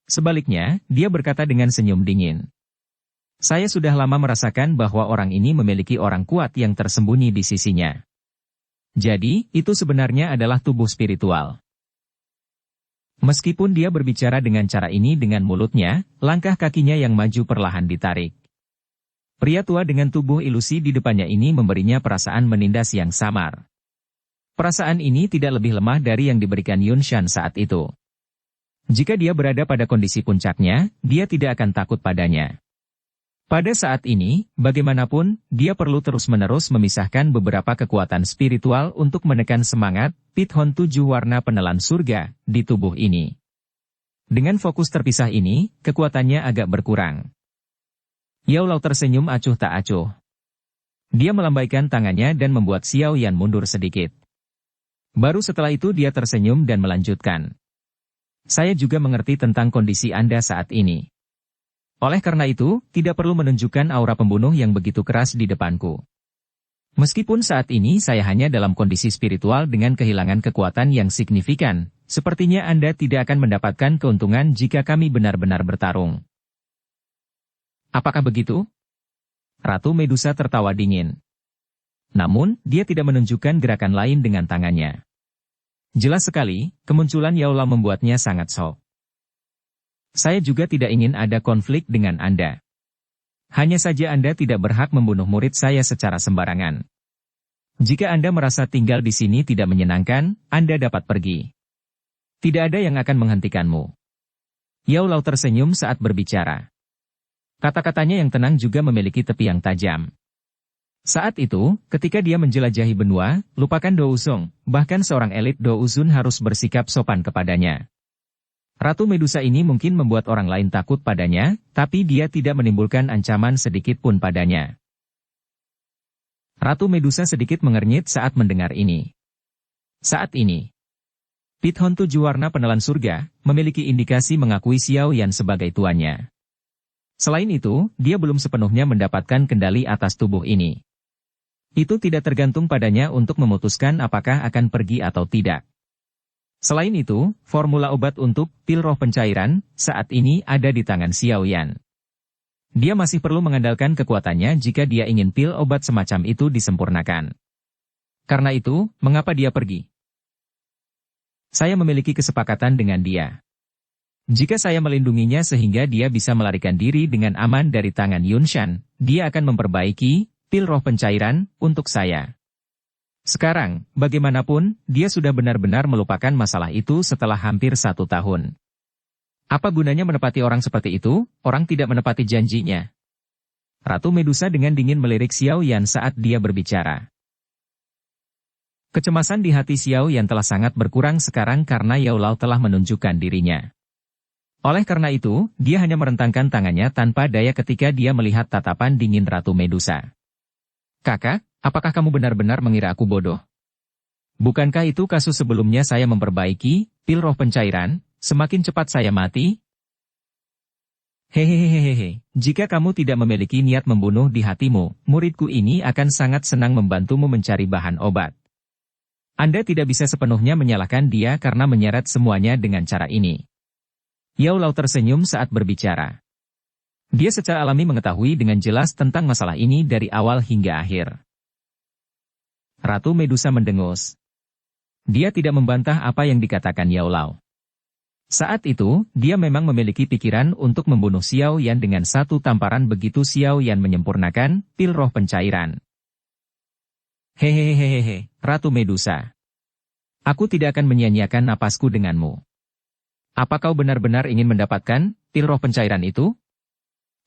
Sebaliknya, dia berkata dengan senyum dingin. Saya sudah lama merasakan bahwa orang ini memiliki orang kuat yang tersembunyi di sisinya. Jadi, itu sebenarnya adalah tubuh spiritual. Meskipun dia berbicara dengan cara ini dengan mulutnya, langkah kakinya yang maju perlahan ditarik. Pria tua dengan tubuh ilusi di depannya ini memberinya perasaan menindas yang samar. Perasaan ini tidak lebih lemah dari yang diberikan Yun Shan saat itu. Jika dia berada pada kondisi puncaknya, dia tidak akan takut padanya. Pada saat ini, bagaimanapun, dia perlu terus-menerus memisahkan beberapa kekuatan spiritual untuk menekan semangat Pithon 7 warna penelan surga di tubuh ini. Dengan fokus terpisah ini, kekuatannya agak berkurang. Yao Lao tersenyum acuh tak acuh. Dia melambaikan tangannya dan membuat Xiao Yan mundur sedikit. Baru setelah itu dia tersenyum dan melanjutkan. Saya juga mengerti tentang kondisi Anda saat ini. Oleh karena itu, tidak perlu menunjukkan aura pembunuh yang begitu keras di depanku. Meskipun saat ini saya hanya dalam kondisi spiritual dengan kehilangan kekuatan yang signifikan, sepertinya Anda tidak akan mendapatkan keuntungan jika kami benar-benar bertarung. Apakah begitu? Ratu Medusa tertawa dingin. Namun, dia tidak menunjukkan gerakan lain dengan tangannya. Jelas sekali, kemunculan Yao Lao membuatnya sangat shock. Saya juga tidak ingin ada konflik dengan Anda. Hanya saja Anda tidak berhak membunuh murid saya secara sembarangan. Jika Anda merasa tinggal di sini tidak menyenangkan, Anda dapat pergi. Tidak ada yang akan menghentikanmu. Yao Lao tersenyum saat berbicara. Kata-katanya yang tenang juga memiliki tepi yang tajam. Saat itu, ketika dia menjelajahi benua, lupakan Do Wusong, bahkan seorang elit Do Wuzun harus bersikap sopan kepadanya. Ratu Medusa ini mungkin membuat orang lain takut padanya, tapi dia tidak menimbulkan ancaman sedikit pun padanya. Ratu Medusa sedikit mengernyit saat mendengar ini. Saat ini, Pithon 7 warna penelan surga, memiliki indikasi mengakui Xiao Yan sebagai tuannya. Selain itu, dia belum sepenuhnya mendapatkan kendali atas tubuh ini. Itu tidak tergantung padanya untuk memutuskan apakah akan pergi atau tidak. Selain itu, formula obat untuk pil roh pencairan saat ini ada di tangan Xiao Yan. Dia masih perlu mengandalkan kekuatannya jika dia ingin pil obat semacam itu disempurnakan. Karena itu, mengapa dia pergi? Saya memiliki kesepakatan dengan dia. Jika saya melindunginya sehingga dia bisa melarikan diri dengan aman dari tangan Yun Shan, dia akan memperbaiki pil roh pencairan untuk saya. Sekarang, bagaimanapun, dia sudah benar-benar melupakan masalah itu setelah hampir 1 tahun. Apa gunanya menepati orang seperti itu, orang tidak menepati janjinya? Ratu Medusa dengan dingin melirik Xiao Yan saat dia berbicara. Kecemasan di hati Xiao Yan telah sangat berkurang sekarang karena Yao Lao telah menunjukkan dirinya. Oleh karena itu, dia hanya merentangkan tangannya tanpa daya ketika dia melihat tatapan dingin Ratu Medusa. Kakak, apakah kamu benar-benar mengira aku bodoh? Bukankah itu kasus sebelumnya saya memperbaiki, pil roh pencairan, semakin cepat saya mati? Hehehehehe, jika kamu tidak memiliki niat membunuh di hatimu, muridku ini akan sangat senang membantumu mencari bahan obat. Anda tidak bisa sepenuhnya menyalahkan dia karena menyeret semuanya dengan cara ini. Yao Lao tersenyum saat berbicara. Dia secara alami mengetahui dengan jelas tentang masalah ini dari awal hingga akhir. Ratu Medusa mendengus. Dia tidak membantah apa yang dikatakan Yao Lao. Saat itu, dia memang memiliki pikiran untuk membunuh Xiao Yan dengan satu tamparan begitu Xiao Yan menyempurnakan pil roh pencairan. Hehehehehe, Ratu Medusa. Aku tidak akan menyia-nyiakan napasku denganmu. Apa kau benar-benar ingin mendapatkan pil roh pencairan itu?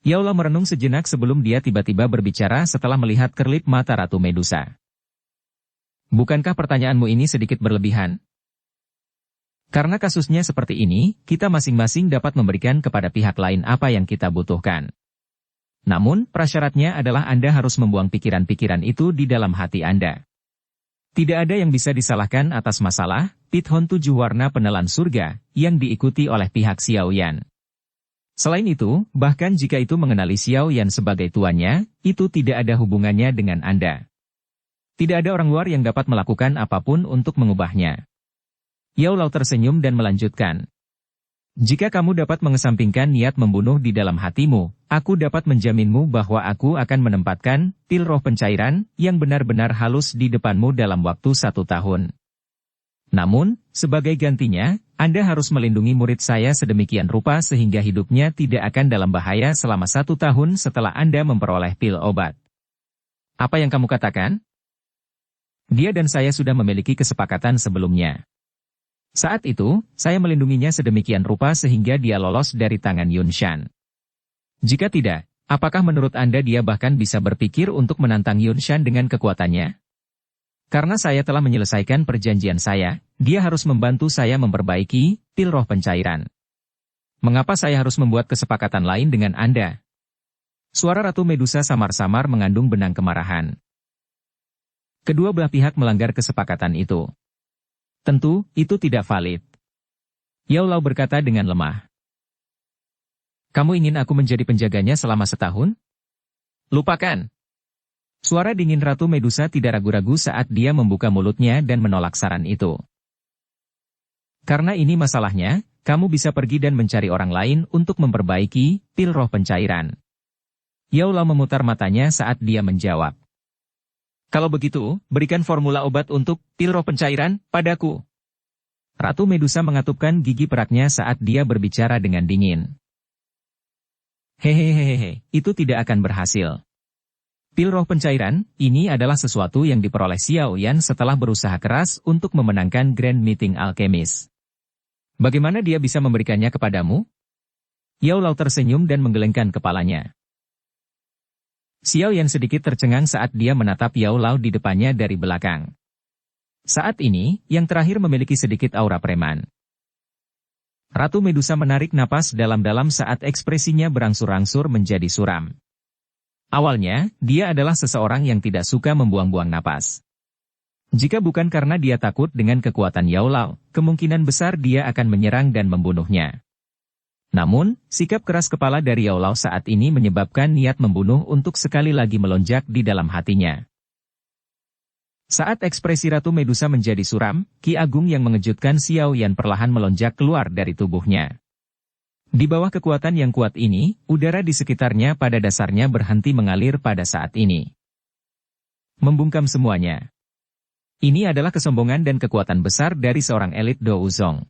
Yao Lao merenung sejenak sebelum dia tiba-tiba berbicara setelah melihat kerlip mata Ratu Medusa. Bukankah pertanyaanmu ini sedikit berlebihan? Karena kasusnya seperti ini, kita masing-masing dapat memberikan kepada pihak lain apa yang kita butuhkan. Namun, prasyaratnya adalah Anda harus membuang pikiran-pikiran itu di dalam hati Anda. Tidak ada yang bisa disalahkan atas masalah Pithon 7 warna penelan surga yang diikuti oleh pihak Xiao Yan. Selain itu, bahkan jika itu mengenali Xiao Yan sebagai tuannya, itu tidak ada hubungannya dengan Anda. Tidak ada orang luar yang dapat melakukan apapun untuk mengubahnya. Yao Lao tersenyum dan melanjutkan. Jika kamu dapat mengesampingkan niat membunuh di dalam hatimu, aku dapat menjaminmu bahwa aku akan menempatkan pil roh pencairan yang benar-benar halus di depanmu dalam waktu 1 tahun. Namun, sebagai gantinya, Anda harus melindungi murid saya sedemikian rupa sehingga hidupnya tidak akan dalam bahaya selama 1 tahun setelah Anda memperoleh pil obat. Apa yang kamu katakan? Dia dan saya sudah memiliki kesepakatan sebelumnya. Saat itu, saya melindunginya sedemikian rupa sehingga dia lolos dari tangan Yun Shan. Jika tidak, apakah menurut Anda dia bahkan bisa berpikir untuk menantang Yun Shan dengan kekuatannya? Karena saya telah menyelesaikan perjanjian saya, dia harus membantu saya memperbaiki pil roh pencairan. Mengapa saya harus membuat kesepakatan lain dengan Anda? Suara Ratu Medusa samar-samar mengandung benang kemarahan. Kedua belah pihak melanggar kesepakatan itu. Tentu, itu tidak valid. Yao Lao berkata dengan lemah. Kamu ingin aku menjadi penjaganya selama 1 tahun? Lupakan. Suara dingin Ratu Medusa tidak ragu-ragu saat dia membuka mulutnya dan menolak saran itu. Karena ini masalahnya, kamu bisa pergi dan mencari orang lain untuk memperbaiki pil roh pencairan. Yao Lao memutar matanya saat dia menjawab. Kalau begitu, berikan formula obat untuk pil roh pencairan padaku. Ratu Medusa mengatupkan gigi peraknya saat dia berbicara dengan dingin. Hehehehe, itu tidak akan berhasil. Pil roh pencairan, ini adalah sesuatu yang diperoleh Xiao Yan setelah berusaha keras untuk memenangkan Grand Meeting Alkemis. Bagaimana dia bisa memberikannya kepadamu? Yao Lao tersenyum dan menggelengkan kepalanya. Xiao Yan sedikit tercengang saat dia menatap Yao Lao di depannya dari belakang. Saat ini, yang terakhir memiliki sedikit aura preman. Ratu Medusa menarik napas dalam-dalam saat ekspresinya berangsur-angsur menjadi suram. Awalnya, dia adalah seseorang yang tidak suka membuang-buang napas. Jika bukan karena dia takut dengan kekuatan Yao Lao, kemungkinan besar dia akan menyerang dan membunuhnya. Namun, sikap keras kepala dari Yao Lao saat ini menyebabkan niat membunuh untuk sekali lagi melonjak di dalam hatinya. Saat ekspresi Ratu Medusa menjadi suram, Ki Agung yang mengejutkan Xiao Yan perlahan melonjak keluar dari tubuhnya. Di bawah kekuatan yang kuat ini, udara di sekitarnya pada dasarnya berhenti mengalir pada saat ini. Membungkam semuanya. Ini adalah kesombongan dan kekuatan besar dari seorang elit Douzong.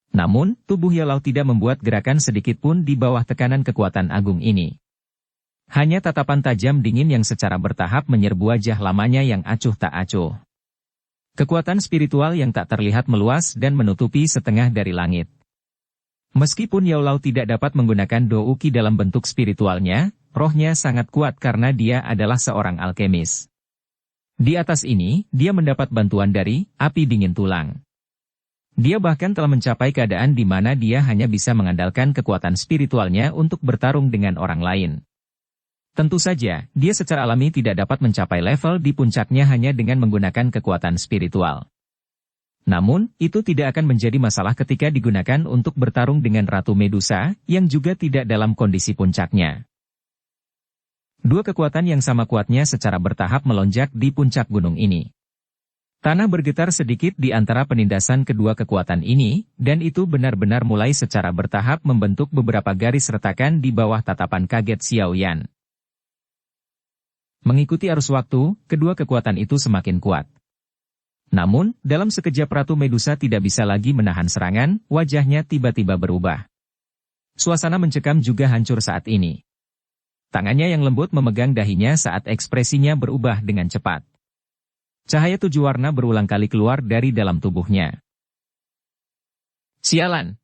Namun, tubuh Yao Lao tidak membuat gerakan sedikit pun di bawah tekanan kekuatan agung ini. Hanya tatapan tajam dingin yang secara bertahap menyerbu wajah lamanya yang acuh tak acuh. Kekuatan spiritual yang tak terlihat meluas dan menutupi setengah dari langit. Meskipun Yao Lao tidak dapat menggunakan douki dalam bentuk spiritualnya, rohnya sangat kuat karena dia adalah seorang alkemis. Di atas ini, dia mendapat bantuan dari api dingin tulang. Dia bahkan telah mencapai keadaan di mana dia hanya bisa mengandalkan kekuatan spiritualnya untuk bertarung dengan orang lain. Tentu saja, dia secara alami tidak dapat mencapai level di puncaknya hanya dengan menggunakan kekuatan spiritual. Namun, itu tidak akan menjadi masalah ketika digunakan untuk bertarung dengan Ratu Medusa, yang juga tidak dalam kondisi puncaknya. Dua kekuatan yang sama kuatnya secara bertahap melonjak di puncak gunung ini. Tanah bergetar sedikit di antara penindasan kedua kekuatan ini, dan itu benar-benar mulai secara bertahap membentuk beberapa garis retakan di bawah tatapan kaget Xiao Yan. Mengikuti arus waktu, kedua kekuatan itu semakin kuat. Namun, dalam sekejap Ratu Medusa tidak bisa lagi menahan serangan, wajahnya tiba-tiba berubah. Suasana mencekam juga hancur saat ini. Tangannya yang lembut memegang dahinya saat ekspresinya berubah dengan cepat. Cahaya 7 warna berulang kali keluar dari dalam tubuhnya. Sialan!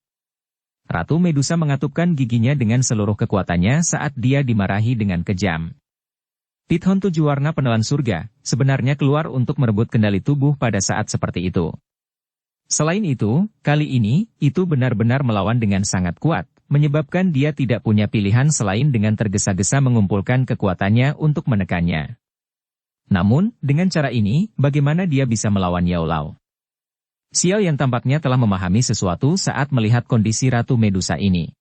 Ratu Medusa mengatupkan giginya dengan seluruh kekuatannya saat dia dimarahi dengan kejam. Pithon 7 warna penelan surga, sebenarnya keluar untuk merebut kendali tubuh pada saat seperti itu. Selain itu, kali ini, itu benar-benar melawan dengan sangat kuat, menyebabkan dia tidak punya pilihan selain dengan tergesa-gesa mengumpulkan kekuatannya untuk menekannya. Namun, dengan cara ini, bagaimana dia bisa melawan Yao Lao? Xiao Yan tampaknya telah memahami sesuatu saat melihat kondisi Ratu Medusa ini.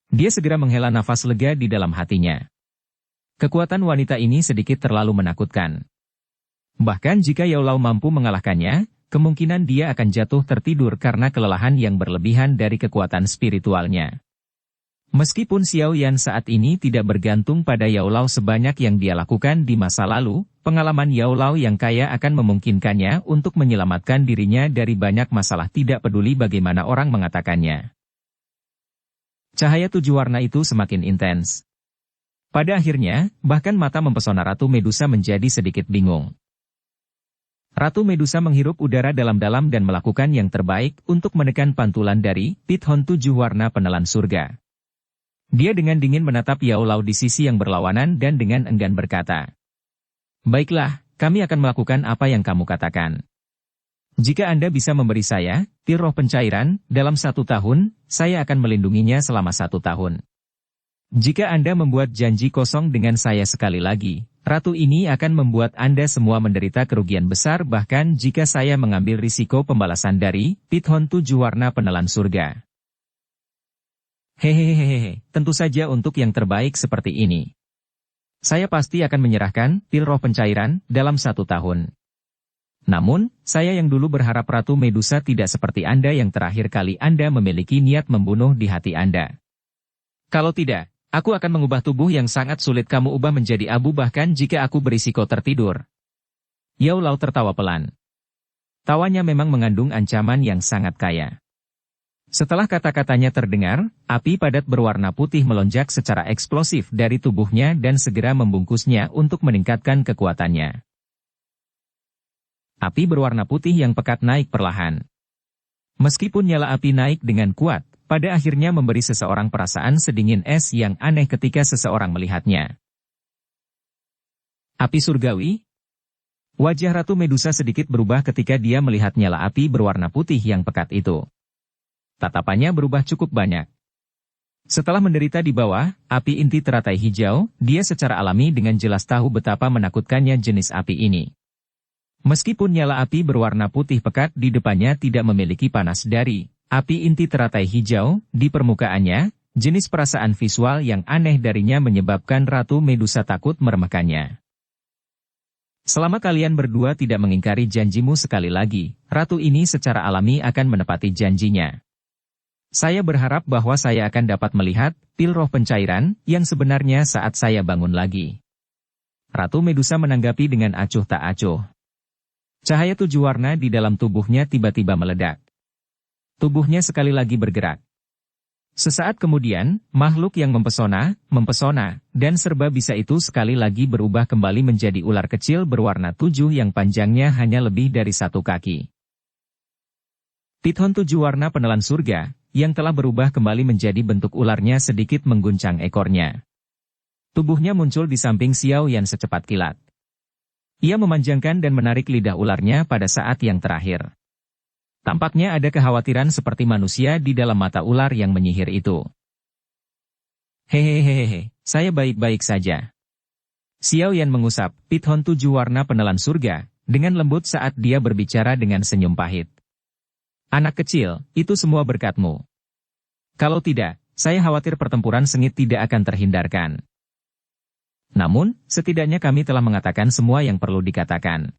Dia segera menghela nafas lega di dalam hatinya. Kekuatan wanita ini sedikit terlalu menakutkan. Bahkan jika Yao Lao mampu mengalahkannya, kemungkinan dia akan jatuh tertidur karena kelelahan yang berlebihan dari kekuatan spiritualnya. Meskipun Xiao Yan saat ini tidak bergantung pada Yao Lao sebanyak yang dia lakukan di masa lalu, pengalaman Yao Lao yang kaya akan memungkinkannya untuk menyelamatkan dirinya dari banyak masalah tidak peduli bagaimana orang mengatakannya. Cahaya 7 warna itu semakin intens. Pada akhirnya, bahkan mata mempesona Ratu Medusa menjadi sedikit bingung. Ratu Medusa menghirup udara dalam-dalam dan melakukan yang terbaik untuk menekan pantulan dari Pithon 7 warna penelan surga. Dia dengan dingin menatap Yao Lao di sisi yang berlawanan dan dengan enggan berkata, "Baiklah, kami akan melakukan apa yang kamu katakan. Jika Anda bisa memberi saya pil roh pencairan, dalam 1 tahun, saya akan melindunginya selama 1 tahun. Jika Anda membuat janji kosong dengan saya sekali lagi, ratu ini akan membuat Anda semua menderita kerugian besar bahkan jika saya mengambil risiko pembalasan dari Pithon 7 warna penelan surga." Hehehehe, tentu saja untuk yang terbaik seperti ini. Saya pasti akan menyerahkan pil roh pencairan dalam 1 tahun. Namun, saya yang dulu berharap Ratu Medusa tidak seperti Anda yang terakhir kali Anda memiliki niat membunuh di hati Anda. Kalau tidak, aku akan mengubah tubuh yang sangat sulit kamu ubah menjadi abu bahkan jika aku berisiko tertidur. Yao Lao tertawa pelan. Tawanya memang mengandung ancaman yang sangat kaya. Setelah kata-katanya terdengar, api padat berwarna putih melonjak secara eksplosif dari tubuhnya dan segera membungkusnya untuk meningkatkan kekuatannya. Api berwarna putih yang pekat naik perlahan. Meskipun nyala api naik dengan kuat, pada akhirnya memberi seseorang perasaan sedingin es yang aneh ketika seseorang melihatnya. Api surgawi? Wajah Ratu Medusa sedikit berubah ketika dia melihat nyala api berwarna putih yang pekat itu. Tatapannya berubah cukup banyak. Setelah menderita di bawah, api inti teratai hijau, dia secara alami dengan jelas tahu betapa menakutkannya jenis api ini. Meskipun nyala api berwarna putih pekat di depannya tidak memiliki panas dari api inti teratai hijau, di permukaannya, jenis perasaan visual yang aneh darinya menyebabkan Ratu Medusa takut meremehkannya. Selama kalian berdua tidak mengingkari janjimu sekali lagi, ratu ini secara alami akan menepati janjinya. Saya berharap bahwa saya akan dapat melihat pil roh pencairan yang sebenarnya saat saya bangun lagi. Ratu Medusa menanggapi dengan acuh tak acuh. Cahaya 7 warna di dalam tubuhnya tiba-tiba meledak. Tubuhnya sekali lagi bergerak. Sesaat kemudian, makhluk yang mempesona, dan serba bisa itu sekali lagi berubah kembali menjadi ular kecil berwarna 7 yang panjangnya hanya lebih dari 1 kaki. Pithon 7 warna penelan surga, yang telah berubah kembali menjadi bentuk ularnya sedikit mengguncang ekornya. Tubuhnya muncul di samping Xiao Yan secepat kilat. Ia memanjangkan dan menarik lidah ularnya pada saat yang terakhir. Tampaknya ada kekhawatiran seperti manusia di dalam mata ular yang menyihir itu. Hehehehe, saya baik-baik saja. Xiao Yan mengusap Pithon 7 warna penelan surga, dengan lembut saat dia berbicara dengan senyum pahit. Anak kecil, itu semua berkatmu. Kalau tidak, saya khawatir pertempuran sengit tidak akan terhindarkan. Namun, setidaknya kami telah mengatakan semua yang perlu dikatakan.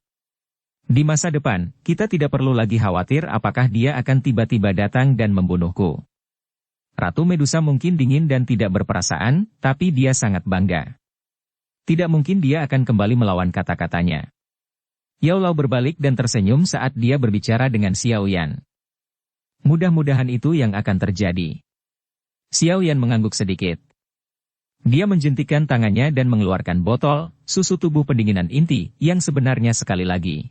Di masa depan, kita tidak perlu lagi khawatir apakah dia akan tiba-tiba datang dan membunuhku. Ratu Medusa mungkin dingin dan tidak berperasaan, tapi dia sangat bangga. Tidak mungkin dia akan kembali melawan kata-katanya. Yao Lao berbalik dan tersenyum saat dia berbicara dengan Xiao Yan. Mudah-mudahan itu yang akan terjadi. Xiao Yan mengangguk sedikit. Dia menjentikan tangannya dan mengeluarkan botol susu tubuh pendinginan inti yang sebenarnya sekali lagi.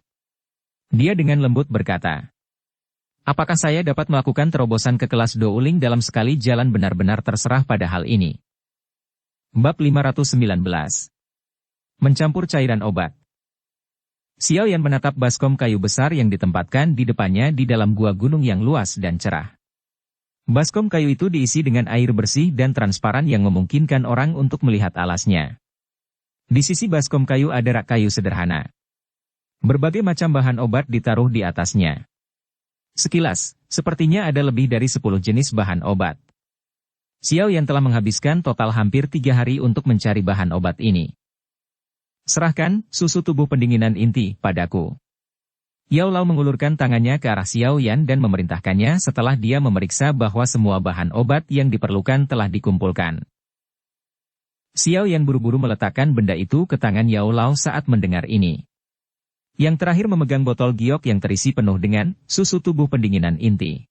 Dia dengan lembut berkata, apakah saya dapat melakukan terobosan ke kelas Douling dalam sekali jalan benar-benar terserah pada hal ini? Bab 519. Mencampur cairan obat. Xiao Yan menatap baskom kayu besar yang ditempatkan di depannya di dalam gua gunung yang luas dan cerah. Baskom kayu itu diisi dengan air bersih dan transparan yang memungkinkan orang untuk melihat alasnya. Di sisi baskom kayu ada rak kayu sederhana. Berbagai macam bahan obat ditaruh di atasnya. Sekilas, sepertinya ada lebih dari 10 jenis bahan obat. Xiao Yan telah menghabiskan total hampir 3 hari untuk mencari bahan obat ini. Serahkan susu tubuh pendinginan inti padaku. Yao Lao mengulurkan tangannya ke arah Xiao Yan dan memerintahkannya setelah dia memeriksa bahwa semua bahan obat yang diperlukan telah dikumpulkan. Xiao Yan buru-buru meletakkan benda itu ke tangan Yao Lao saat mendengar ini. Yang terakhir memegang botol giok yang terisi penuh dengan susu tubuh pendinginan inti.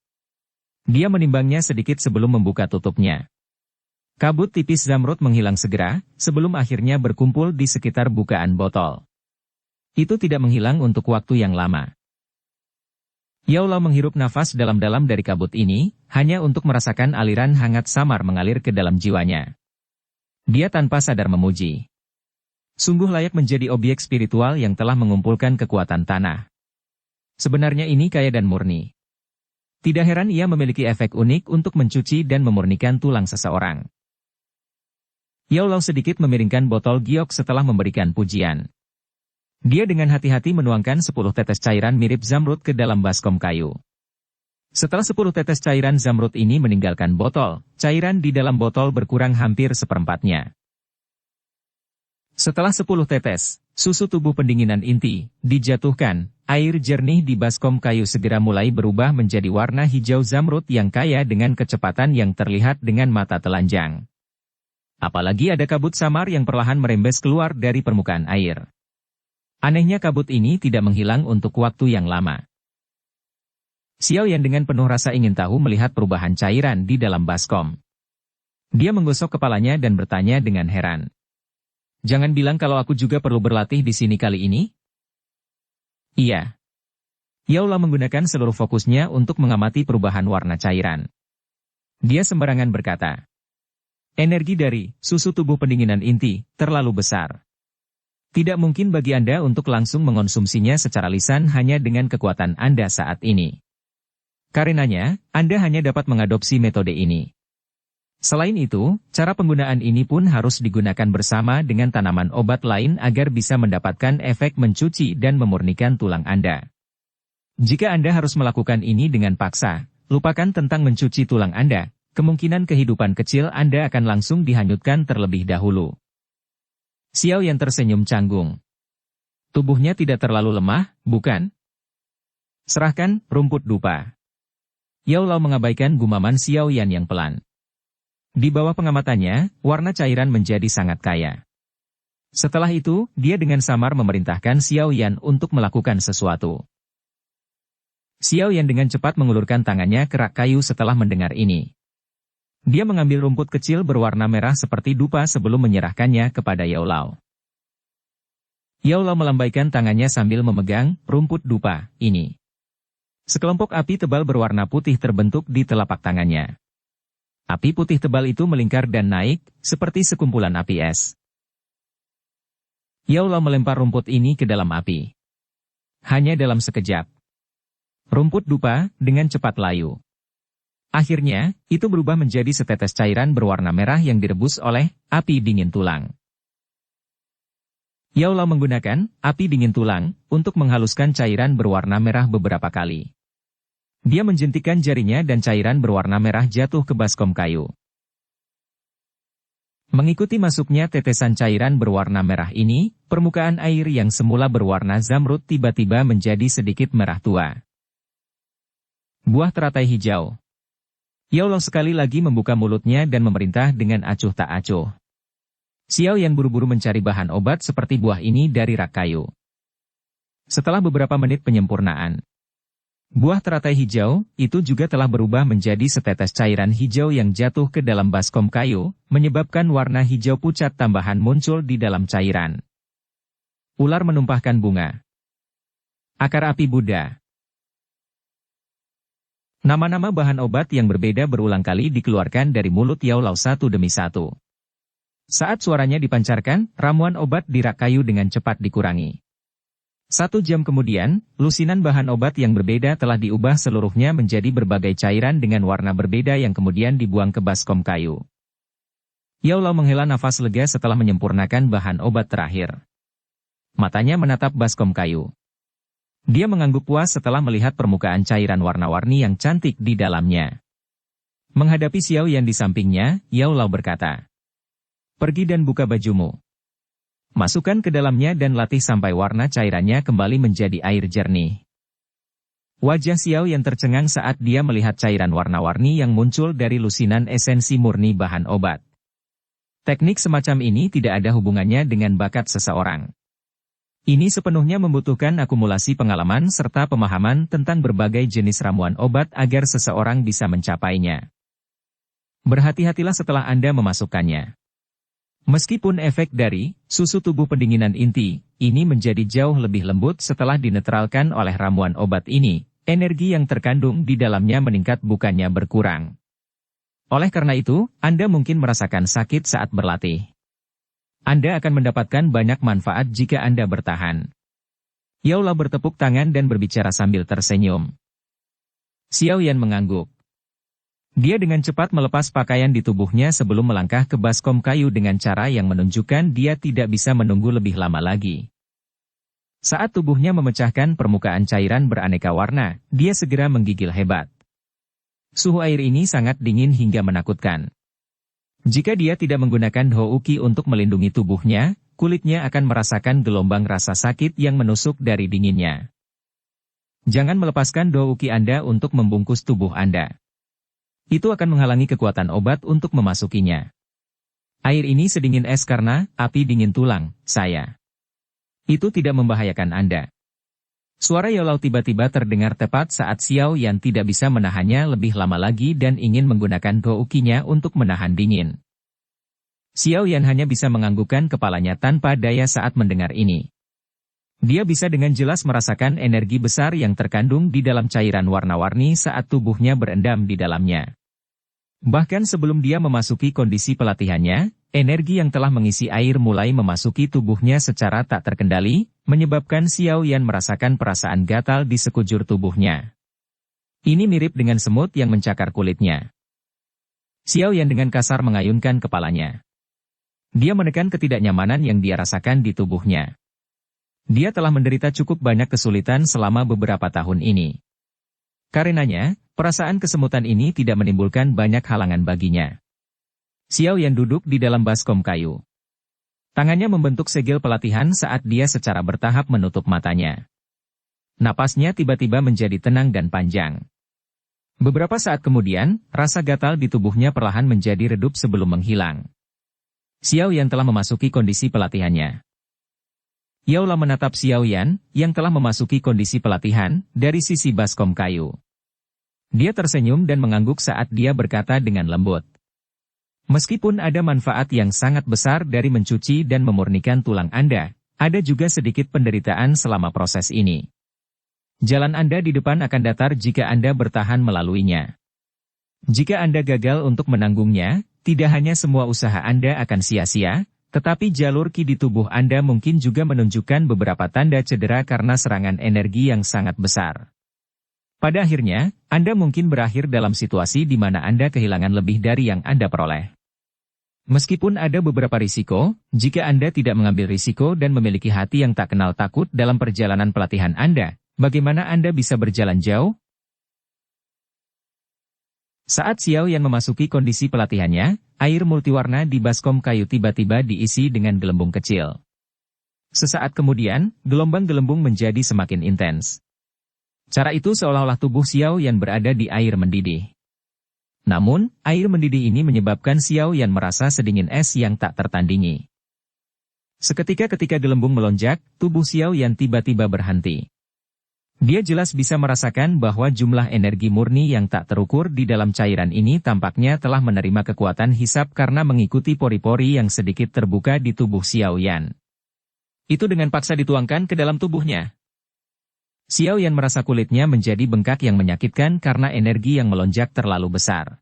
Dia menimbangnya sedikit sebelum membuka tutupnya. Kabut tipis zamrud menghilang segera, sebelum akhirnya berkumpul di sekitar bukaan botol. Itu tidak menghilang untuk waktu yang lama. Yao Lao menghirup nafas dalam-dalam dari kabut ini, hanya untuk merasakan aliran hangat samar mengalir ke dalam jiwanya. Dia tanpa sadar memuji. Sungguh layak menjadi objek spiritual yang telah mengumpulkan kekuatan tanah. Sebenarnya ini kaya dan murni. Tidak heran ia memiliki efek unik untuk mencuci dan memurnikan tulang seseorang. Yao Lao sedikit memiringkan botol giok setelah memberikan pujian. Dia dengan hati-hati menuangkan 10 tetes cairan mirip zamrud ke dalam baskom kayu. Setelah 10 tetes cairan zamrud ini meninggalkan botol, cairan di dalam botol berkurang hampir seperempatnya. Setelah 10 tetes, susu tubuh pendinginan inti dijatuhkan, air jernih di baskom kayu segera mulai berubah menjadi warna hijau zamrud yang kaya dengan kecepatan yang terlihat dengan mata telanjang. Apalagi ada kabut samar yang perlahan merembes keluar dari permukaan air. Anehnya kabut ini tidak menghilang untuk waktu yang lama. Xiao Yan dengan penuh rasa ingin tahu melihat perubahan cairan di dalam baskom. Dia menggosok kepalanya dan bertanya dengan heran. Jangan bilang kalau aku juga perlu berlatih di sini kali ini? Iya. Yao Lao menggunakan seluruh fokusnya untuk mengamati perubahan warna cairan. Dia sembarangan berkata. Energi dari susu tubuh pendinginan inti terlalu besar. Tidak mungkin bagi Anda untuk langsung mengonsumsinya secara lisan hanya dengan kekuatan Anda saat ini. Karenanya, Anda hanya dapat mengadopsi metode ini. Selain itu, cara penggunaan ini pun harus digunakan bersama dengan tanaman obat lain agar bisa mendapatkan efek mencuci dan memurnikan tulang Anda. Jika Anda harus melakukan ini dengan paksa, lupakan tentang mencuci tulang Anda, kemungkinan kehidupan kecil Anda akan langsung dihanyutkan terlebih dahulu. Xiao Yan tersenyum canggung. Tubuhnya tidak terlalu lemah, bukan? Serahkan rumput dupa. Yao Lao mengabaikan gumaman Xiao Yan yang pelan. Di bawah pengamatannya, warna cairan menjadi sangat kaya. Setelah itu, dia dengan samar memerintahkan Xiao Yan untuk melakukan sesuatu. Xiao Yan dengan cepat mengulurkan tangannya ke rak kayu setelah mendengar ini. Dia mengambil rumput kecil berwarna merah seperti dupa sebelum menyerahkannya kepada Yao Lao. Yao Lao melambaikan tangannya sambil memegang rumput dupa ini. Sekelompok api tebal berwarna putih terbentuk di telapak tangannya. Api putih tebal itu melingkar dan naik, seperti sekumpulan api es. Yao Lao melempar rumput ini ke dalam api. Hanya dalam sekejap. Rumput dupa dengan cepat layu. Akhirnya, itu berubah menjadi setetes cairan berwarna merah yang direbus oleh api dingin tulang. Yao Lao menggunakan api dingin tulang untuk menghaluskan cairan berwarna merah beberapa kali. Dia menjentikkan jarinya dan cairan berwarna merah jatuh ke baskom kayu. Mengikuti masuknya tetesan cairan berwarna merah ini, permukaan air yang semula berwarna zamrud tiba-tiba menjadi sedikit merah tua. Buah teratai hijau. Yao Lao sekali lagi membuka mulutnya dan memerintah dengan acuh tak acuh. Xiao Yan buru-buru mencari bahan obat seperti buah ini dari rak kayu. Setelah beberapa menit penyempurnaan, buah teratai hijau itu juga telah berubah menjadi setetes cairan hijau yang jatuh ke dalam baskom kayu, menyebabkan warna hijau pucat tambahan muncul di dalam cairan. Ular menumpahkan bunga. Akar api Buddha. Nama-nama bahan obat yang berbeda berulang kali dikeluarkan dari mulut Yao Lao satu demi satu. Saat suaranya dipancarkan, ramuan obat di rak kayu dengan cepat dikurangi. 1 jam kemudian, lusinan bahan obat yang berbeda telah diubah seluruhnya menjadi berbagai cairan dengan warna berbeda yang kemudian dibuang ke baskom kayu. Yao Lao menghela nafas lega setelah menyempurnakan bahan obat terakhir. Matanya menatap baskom kayu. Dia mengangguk puas setelah melihat permukaan cairan warna-warni yang cantik di dalamnya. Menghadapi Xiao Yan di sampingnya, Yao Lao berkata, "Pergi dan buka bajumu. Masukkan ke dalamnya dan latih sampai warna cairannya kembali menjadi air jernih." Wajah Xiao Yan tercengang saat dia melihat cairan warna-warni yang muncul dari lusinan esensi murni bahan obat. Teknik semacam ini tidak ada hubungannya dengan bakat seseorang. Ini sepenuhnya membutuhkan akumulasi pengalaman serta pemahaman tentang berbagai jenis ramuan obat agar seseorang bisa mencapainya. Berhati-hatilah setelah Anda memasukkannya. Meskipun efek dari susu tubuh pendinginan inti ini menjadi jauh lebih lembut setelah dinetralkan oleh ramuan obat ini, energi yang terkandung di dalamnya meningkat bukannya berkurang. Oleh karena itu, Anda mungkin merasakan sakit saat berlatih. Anda akan mendapatkan banyak manfaat jika Anda bertahan. Yao Lao bertepuk tangan dan berbicara sambil tersenyum. Xiao Yan mengangguk. Dia dengan cepat melepas pakaian di tubuhnya sebelum melangkah ke baskom kayu dengan cara yang menunjukkan dia tidak bisa menunggu lebih lama lagi. Saat tubuhnya memecahkan permukaan cairan beraneka warna, dia segera menggigil hebat. Suhu air ini sangat dingin hingga menakutkan. Jika dia tidak menggunakan Houqi untuk melindungi tubuhnya, kulitnya akan merasakan gelombang rasa sakit yang menusuk dari dinginnya. Jangan melepaskan Houqi Anda untuk membungkus tubuh Anda. Itu akan menghalangi kekuatan obat untuk memasukinya. Air ini sedingin es karena api dingin tulang, saya. Itu tidak membahayakan Anda. Suara Yao Lao tiba-tiba terdengar tepat saat Xiao Yan tidak bisa menahannya lebih lama lagi dan ingin menggunakan Houqi-nya untuk menahan dingin. Xiao Yan hanya bisa menganggukkan kepalanya tanpa daya saat mendengar ini. Dia bisa dengan jelas merasakan energi besar yang terkandung di dalam cairan warna-warni saat tubuhnya berendam di dalamnya. Bahkan sebelum dia memasuki kondisi pelatihannya, energi yang telah mengisi air mulai memasuki tubuhnya secara tak terkendali, menyebabkan Xiao Yan merasakan perasaan gatal di sekujur tubuhnya. Ini mirip dengan semut yang mencakar kulitnya. Xiao Yan dengan kasar mengayunkan kepalanya. Dia menekan ketidaknyamanan yang dia rasakan di tubuhnya. Dia telah menderita cukup banyak kesulitan selama beberapa tahun ini. Karenanya, perasaan kesemutan ini tidak menimbulkan banyak halangan baginya. Xiao Yan duduk di dalam baskom kayu. Tangannya membentuk segel pelatihan saat dia secara bertahap menutup matanya. Napasnya tiba-tiba menjadi tenang dan panjang. Beberapa saat kemudian, rasa gatal di tubuhnya perlahan menjadi redup sebelum menghilang. Xiao Yan telah memasuki kondisi pelatihannya. Yao Lao menatap Xiao Yan, yang telah memasuki kondisi pelatihan, dari sisi baskom kayu. Dia tersenyum dan mengangguk saat dia berkata dengan lembut. Meskipun ada manfaat yang sangat besar dari mencuci dan memurnikan tulang Anda, ada juga sedikit penderitaan selama proses ini. Jalan Anda di depan akan datar jika Anda bertahan melaluinya. Jika Anda gagal untuk menanggungnya, tidak hanya semua usaha Anda akan sia-sia, tetapi jalur ki di tubuh Anda mungkin juga menunjukkan beberapa tanda cedera karena serangan energi yang sangat besar. Pada akhirnya, Anda mungkin berakhir dalam situasi di mana Anda kehilangan lebih dari yang Anda peroleh. Meskipun ada beberapa risiko, jika Anda tidak mengambil risiko dan memiliki hati yang tak kenal takut dalam perjalanan pelatihan Anda, bagaimana Anda bisa berjalan jauh? Saat Xiao Yan memasuki kondisi pelatihannya, air multiwarna di baskom kayu tiba-tiba diisi dengan gelembung kecil. Sesaat kemudian, gelombang-gelembung menjadi semakin intens. Cara itu seolah-olah tubuh Xiao Yan berada di air mendidih. Namun, air mendidih ini menyebabkan Xiao Yan merasa sedingin es yang tak tertandingi. Seketika ketika gelembung melonjak, tubuh Xiao Yan tiba-tiba berhenti. Dia jelas bisa merasakan bahwa jumlah energi murni yang tak terukur di dalam cairan ini tampaknya telah menerima kekuatan hisap karena mengikuti pori-pori yang sedikit terbuka di tubuh Xiao Yan. Itu dengan paksa dituangkan ke dalam tubuhnya. Xiao Yan merasa kulitnya menjadi bengkak yang menyakitkan karena energi yang melonjak terlalu besar.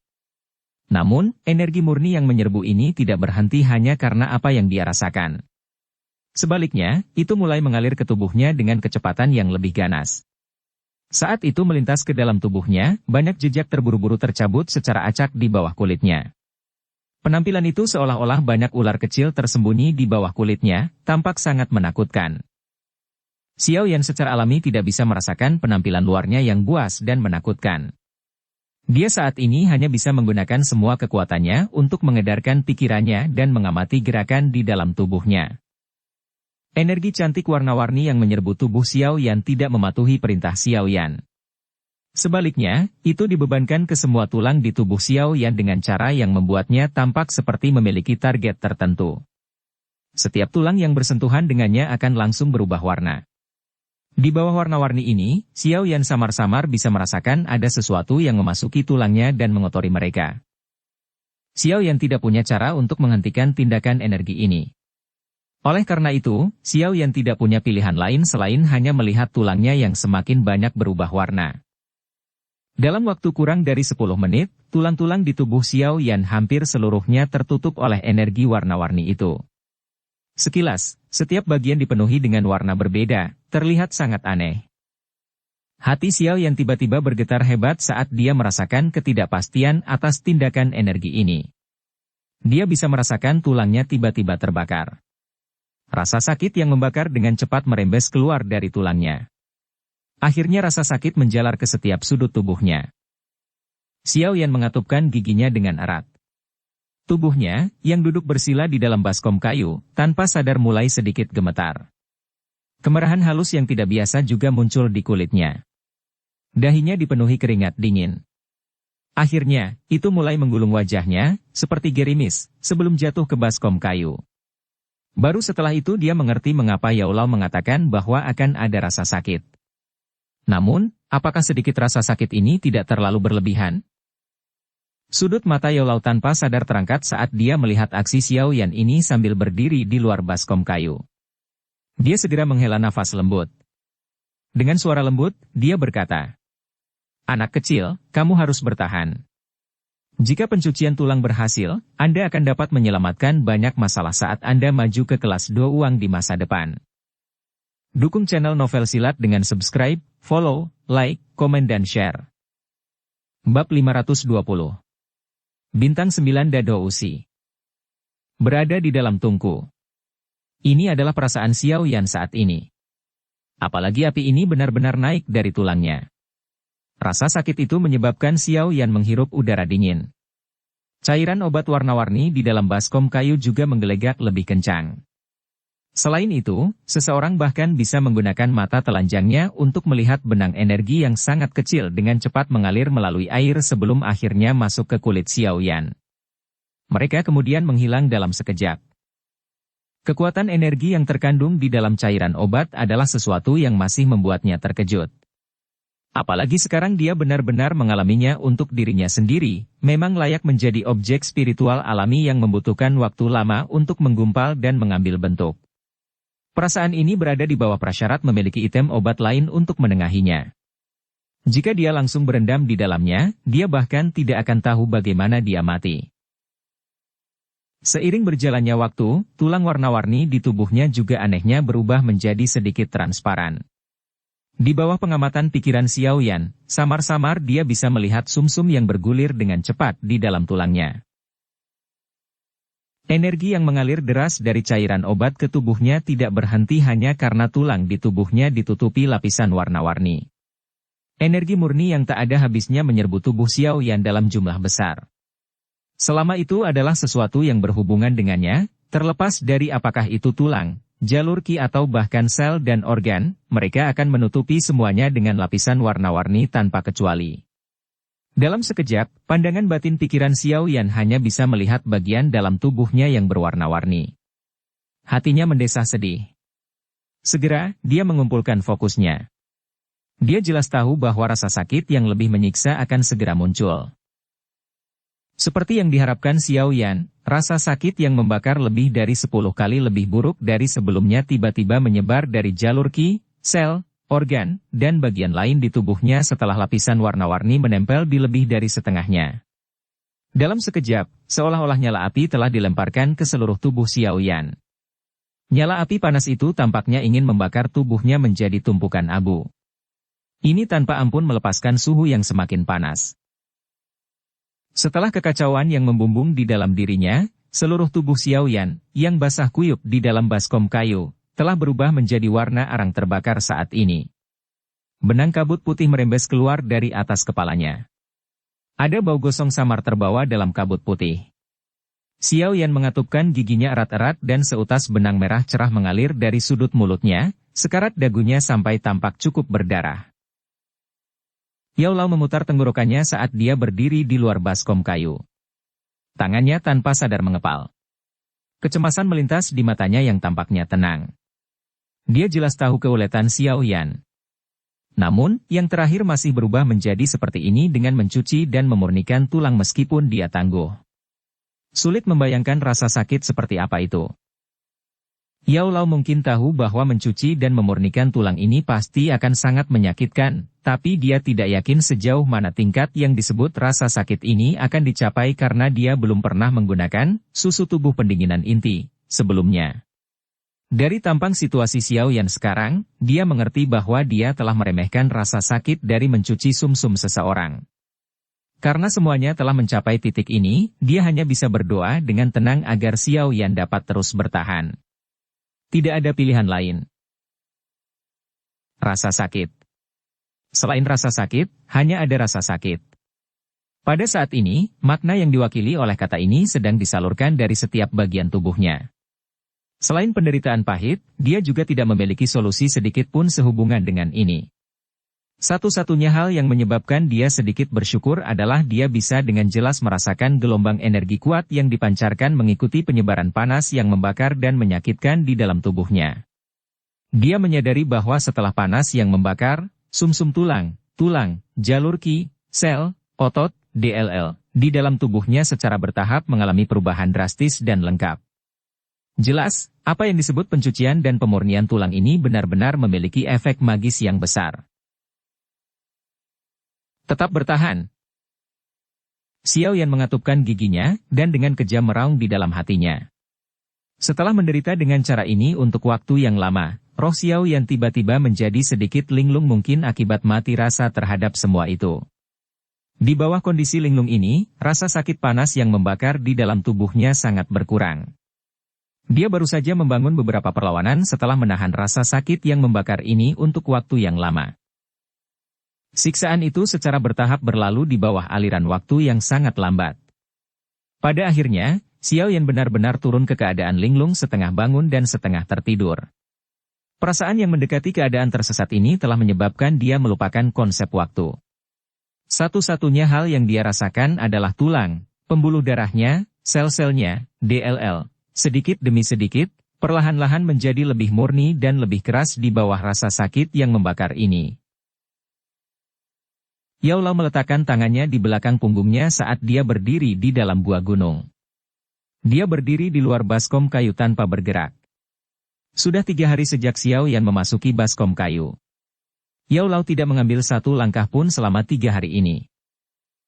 Namun, energi murni yang menyerbu ini tidak berhenti hanya karena apa yang dia rasakan. Sebaliknya, itu mulai mengalir ke tubuhnya dengan kecepatan yang lebih ganas. Saat itu melintas ke dalam tubuhnya, banyak jejak terburu-buru tercabut secara acak di bawah kulitnya. Penampilan itu seolah-olah banyak ular kecil tersembunyi di bawah kulitnya, tampak sangat menakutkan. Xiao Yan secara alami tidak bisa merasakan penampilan luarnya yang buas dan menakutkan. Dia saat ini hanya bisa menggunakan semua kekuatannya untuk mengedarkan pikirannya dan mengamati gerakan di dalam tubuhnya. Energi cantik warna-warni yang menyerbu tubuh Xiao Yan tidak mematuhi perintah Xiao Yan. Sebaliknya, itu dibebankan ke semua tulang di tubuh Xiao Yan dengan cara yang membuatnya tampak seperti memiliki target tertentu. Setiap tulang yang bersentuhan dengannya akan langsung berubah warna. Di bawah warna-warni ini, Xiao Yan samar-samar bisa merasakan ada sesuatu yang memasuki tulangnya dan mengotori mereka. Xiao Yan tidak punya cara untuk menghentikan tindakan energi ini. Oleh karena itu, Xiao Yan tidak punya pilihan lain selain hanya melihat tulangnya yang semakin banyak berubah warna. Dalam waktu kurang dari 10 menit, tulang-tulang di tubuh Xiao Yan hampir seluruhnya tertutup oleh energi warna-warni itu. Sekilas, setiap bagian dipenuhi dengan warna berbeda, terlihat sangat aneh. Hati Xiao Yan tiba-tiba bergetar hebat saat dia merasakan ketidakpastian atas tindakan energi ini. Dia bisa merasakan tulangnya tiba-tiba terbakar. Rasa sakit yang membakar dengan cepat merembes keluar dari tulangnya. Akhirnya rasa sakit menjalar ke setiap sudut tubuhnya. Xiao Yan mengatupkan giginya dengan erat. Tubuhnya, yang duduk bersila di dalam baskom kayu, tanpa sadar mulai sedikit gemetar. Kemerahan halus yang tidak biasa juga muncul di kulitnya. Dahinya dipenuhi keringat dingin. Akhirnya, itu mulai menggulung wajahnya, seperti gerimis, sebelum jatuh ke baskom kayu. Baru setelah itu dia mengerti mengapa Yaolao mengatakan bahwa akan ada rasa sakit. Namun, apakah sedikit rasa sakit ini tidak terlalu berlebihan? Sudut mata Yaolao tanpa sadar terangkat saat dia melihat aksi Xiao Yan ini sambil berdiri di luar baskom kayu. Dia segera menghela nafas lembut. Dengan suara lembut, dia berkata, "Anak kecil, kamu harus bertahan. Jika pencucian tulang berhasil, Anda akan dapat menyelamatkan banyak masalah saat Anda maju ke kelas Do Uang di masa depan." Dukung channel Novel Silat dengan subscribe, follow, like, komen dan share. Bab 520. Bintang 9 Dado Usi. Berada di dalam tungku. Ini adalah perasaan Xiao Yan saat ini. Apalagi api ini benar-benar naik dari tulangnya. Rasa sakit itu menyebabkan Xiao Yan menghirup udara dingin. Cairan obat warna-warni di dalam baskom kayu juga menggelegak lebih kencang. Selain itu, seseorang bahkan bisa menggunakan mata telanjangnya untuk melihat benang energi yang sangat kecil dengan cepat mengalir melalui air sebelum akhirnya masuk ke kulit Xiao Yan. Mereka kemudian menghilang dalam sekejap. Kekuatan energi yang terkandung di dalam cairan obat adalah sesuatu yang masih membuatnya terkejut. Apalagi sekarang dia benar-benar mengalaminya untuk dirinya sendiri, memang layak menjadi objek spiritual alami yang membutuhkan waktu lama untuk menggumpal dan mengambil bentuk. Perasaan ini berada di bawah prasyarat memiliki item obat lain untuk menengahinya. Jika dia langsung berendam di dalamnya, dia bahkan tidak akan tahu bagaimana dia mati. Seiring berjalannya waktu, tulang warna-warni di tubuhnya juga anehnya berubah menjadi sedikit transparan. Di bawah pengamatan pikiran Xiao Yan, samar-samar dia bisa melihat sumsum yang bergulir dengan cepat di dalam tulangnya. Energi yang mengalir deras dari cairan obat ke tubuhnya tidak berhenti hanya karena tulang di tubuhnya ditutupi lapisan warna-warni. Energi murni yang tak ada habisnya menyerbu tubuh Xiao Yan dalam jumlah besar. Selama itu adalah sesuatu yang berhubungan dengannya, terlepas dari apakah itu tulang, jalur qi atau bahkan sel dan organ, mereka akan menutupi semuanya dengan lapisan warna-warni tanpa kecuali. Dalam sekejap, pandangan batin pikiran Xiao Yan hanya bisa melihat bagian dalam tubuhnya yang berwarna-warni. Hatinya mendesah sedih. Segera, dia mengumpulkan fokusnya. Dia jelas tahu bahwa rasa sakit yang lebih menyiksa akan segera muncul. Seperti yang diharapkan Xiao Yan, rasa sakit yang membakar lebih dari 10 kali lebih buruk dari sebelumnya tiba-tiba menyebar dari jalur qi, sel, organ, dan bagian lain di tubuhnya setelah lapisan warna-warni menempel di lebih dari setengahnya. Dalam sekejap, seolah-olah nyala api telah dilemparkan ke seluruh tubuh Xiao Yan. Nyala api panas itu tampaknya ingin membakar tubuhnya menjadi tumpukan abu. Ini tanpa ampun melepaskan suhu yang semakin panas. Setelah kekacauan yang membumbung di dalam dirinya, seluruh tubuh Xiao Yan, yang basah kuyup di dalam baskom kayu, telah berubah menjadi warna arang terbakar saat ini. Benang kabut putih merembes keluar dari atas kepalanya. Ada bau gosong samar terbawa dalam kabut putih. Xiao Yan mengatupkan giginya erat-erat dan seutas benang merah cerah mengalir dari sudut mulutnya, sekarat dagunya sampai tampak cukup berdarah. Yao Lao memutar tenggorokannya saat dia berdiri di luar baskom kayu. Tangannya tanpa sadar mengepal. Kecemasan melintas di matanya yang tampaknya tenang. Dia jelas tahu keuletan Xiao Yan. Namun, yang terakhir masih berubah menjadi seperti ini dengan mencuci dan memurnikan tulang meskipun dia tangguh. Sulit membayangkan rasa sakit seperti apa itu. Yao Lao mungkin tahu bahwa mencuci dan memurnikan tulang ini pasti akan sangat menyakitkan, tapi dia tidak yakin sejauh mana tingkat yang disebut rasa sakit ini akan dicapai karena dia belum pernah menggunakan susu tubuh pendinginan inti sebelumnya. Dari tampang situasi Xiao Yan sekarang, dia mengerti bahwa dia telah meremehkan rasa sakit dari mencuci sumsum seseorang. Karena semuanya telah mencapai titik ini, dia hanya bisa berdoa dengan tenang agar Xiao Yan dapat terus bertahan. Tidak ada pilihan lain. Rasa sakit. Selain rasa sakit, hanya ada rasa sakit. Pada saat ini, makna yang diwakili oleh kata ini sedang disalurkan dari setiap bagian tubuhnya. Selain penderitaan pahit, dia juga tidak memiliki solusi sedikit pun sehubungan dengan ini. Satu-satunya hal yang menyebabkan dia sedikit bersyukur adalah dia bisa dengan jelas merasakan gelombang energi kuat yang dipancarkan mengikuti penyebaran panas yang membakar dan menyakitkan di dalam tubuhnya. Dia menyadari bahwa setelah panas yang membakar, sumsum tulang, jalur qi, sel, otot, DLL, di dalam tubuhnya secara bertahap mengalami perubahan drastis dan lengkap. Jelas, apa yang disebut pencucian dan pemurnian tulang ini benar-benar memiliki efek magis yang besar. Tetap bertahan. Xiao Yan mengatupkan giginya, dan dengan kejam meraung di dalam hatinya. Setelah menderita dengan cara ini untuk waktu yang lama, roh Xiao Yan tiba-tiba menjadi sedikit linglung mungkin akibat mati rasa terhadap semua itu. Di bawah kondisi linglung ini, rasa sakit panas yang membakar di dalam tubuhnya sangat berkurang. Dia baru saja membangun beberapa perlawanan setelah menahan rasa sakit yang membakar ini untuk waktu yang lama. Siksaan itu secara bertahap berlalu di bawah aliran waktu yang sangat lambat. Pada akhirnya, Xiao Yan benar-benar turun ke keadaan linglung setengah bangun dan setengah tertidur. Perasaan yang mendekati keadaan tersesat ini telah menyebabkan dia melupakan konsep waktu. Satu-satunya hal yang dia rasakan adalah tulang, pembuluh darahnya, sel-selnya, DLL. Sedikit demi sedikit, perlahan-lahan menjadi lebih murni dan lebih keras di bawah rasa sakit yang membakar ini. Yao Lao meletakkan tangannya di belakang punggungnya saat dia berdiri di dalam gua gunung. Dia berdiri di luar baskom kayu tanpa bergerak. Sudah 3 hari sejak Xiao Yan memasuki baskom kayu. Yao Lao tidak mengambil satu langkah pun selama 3 hari ini.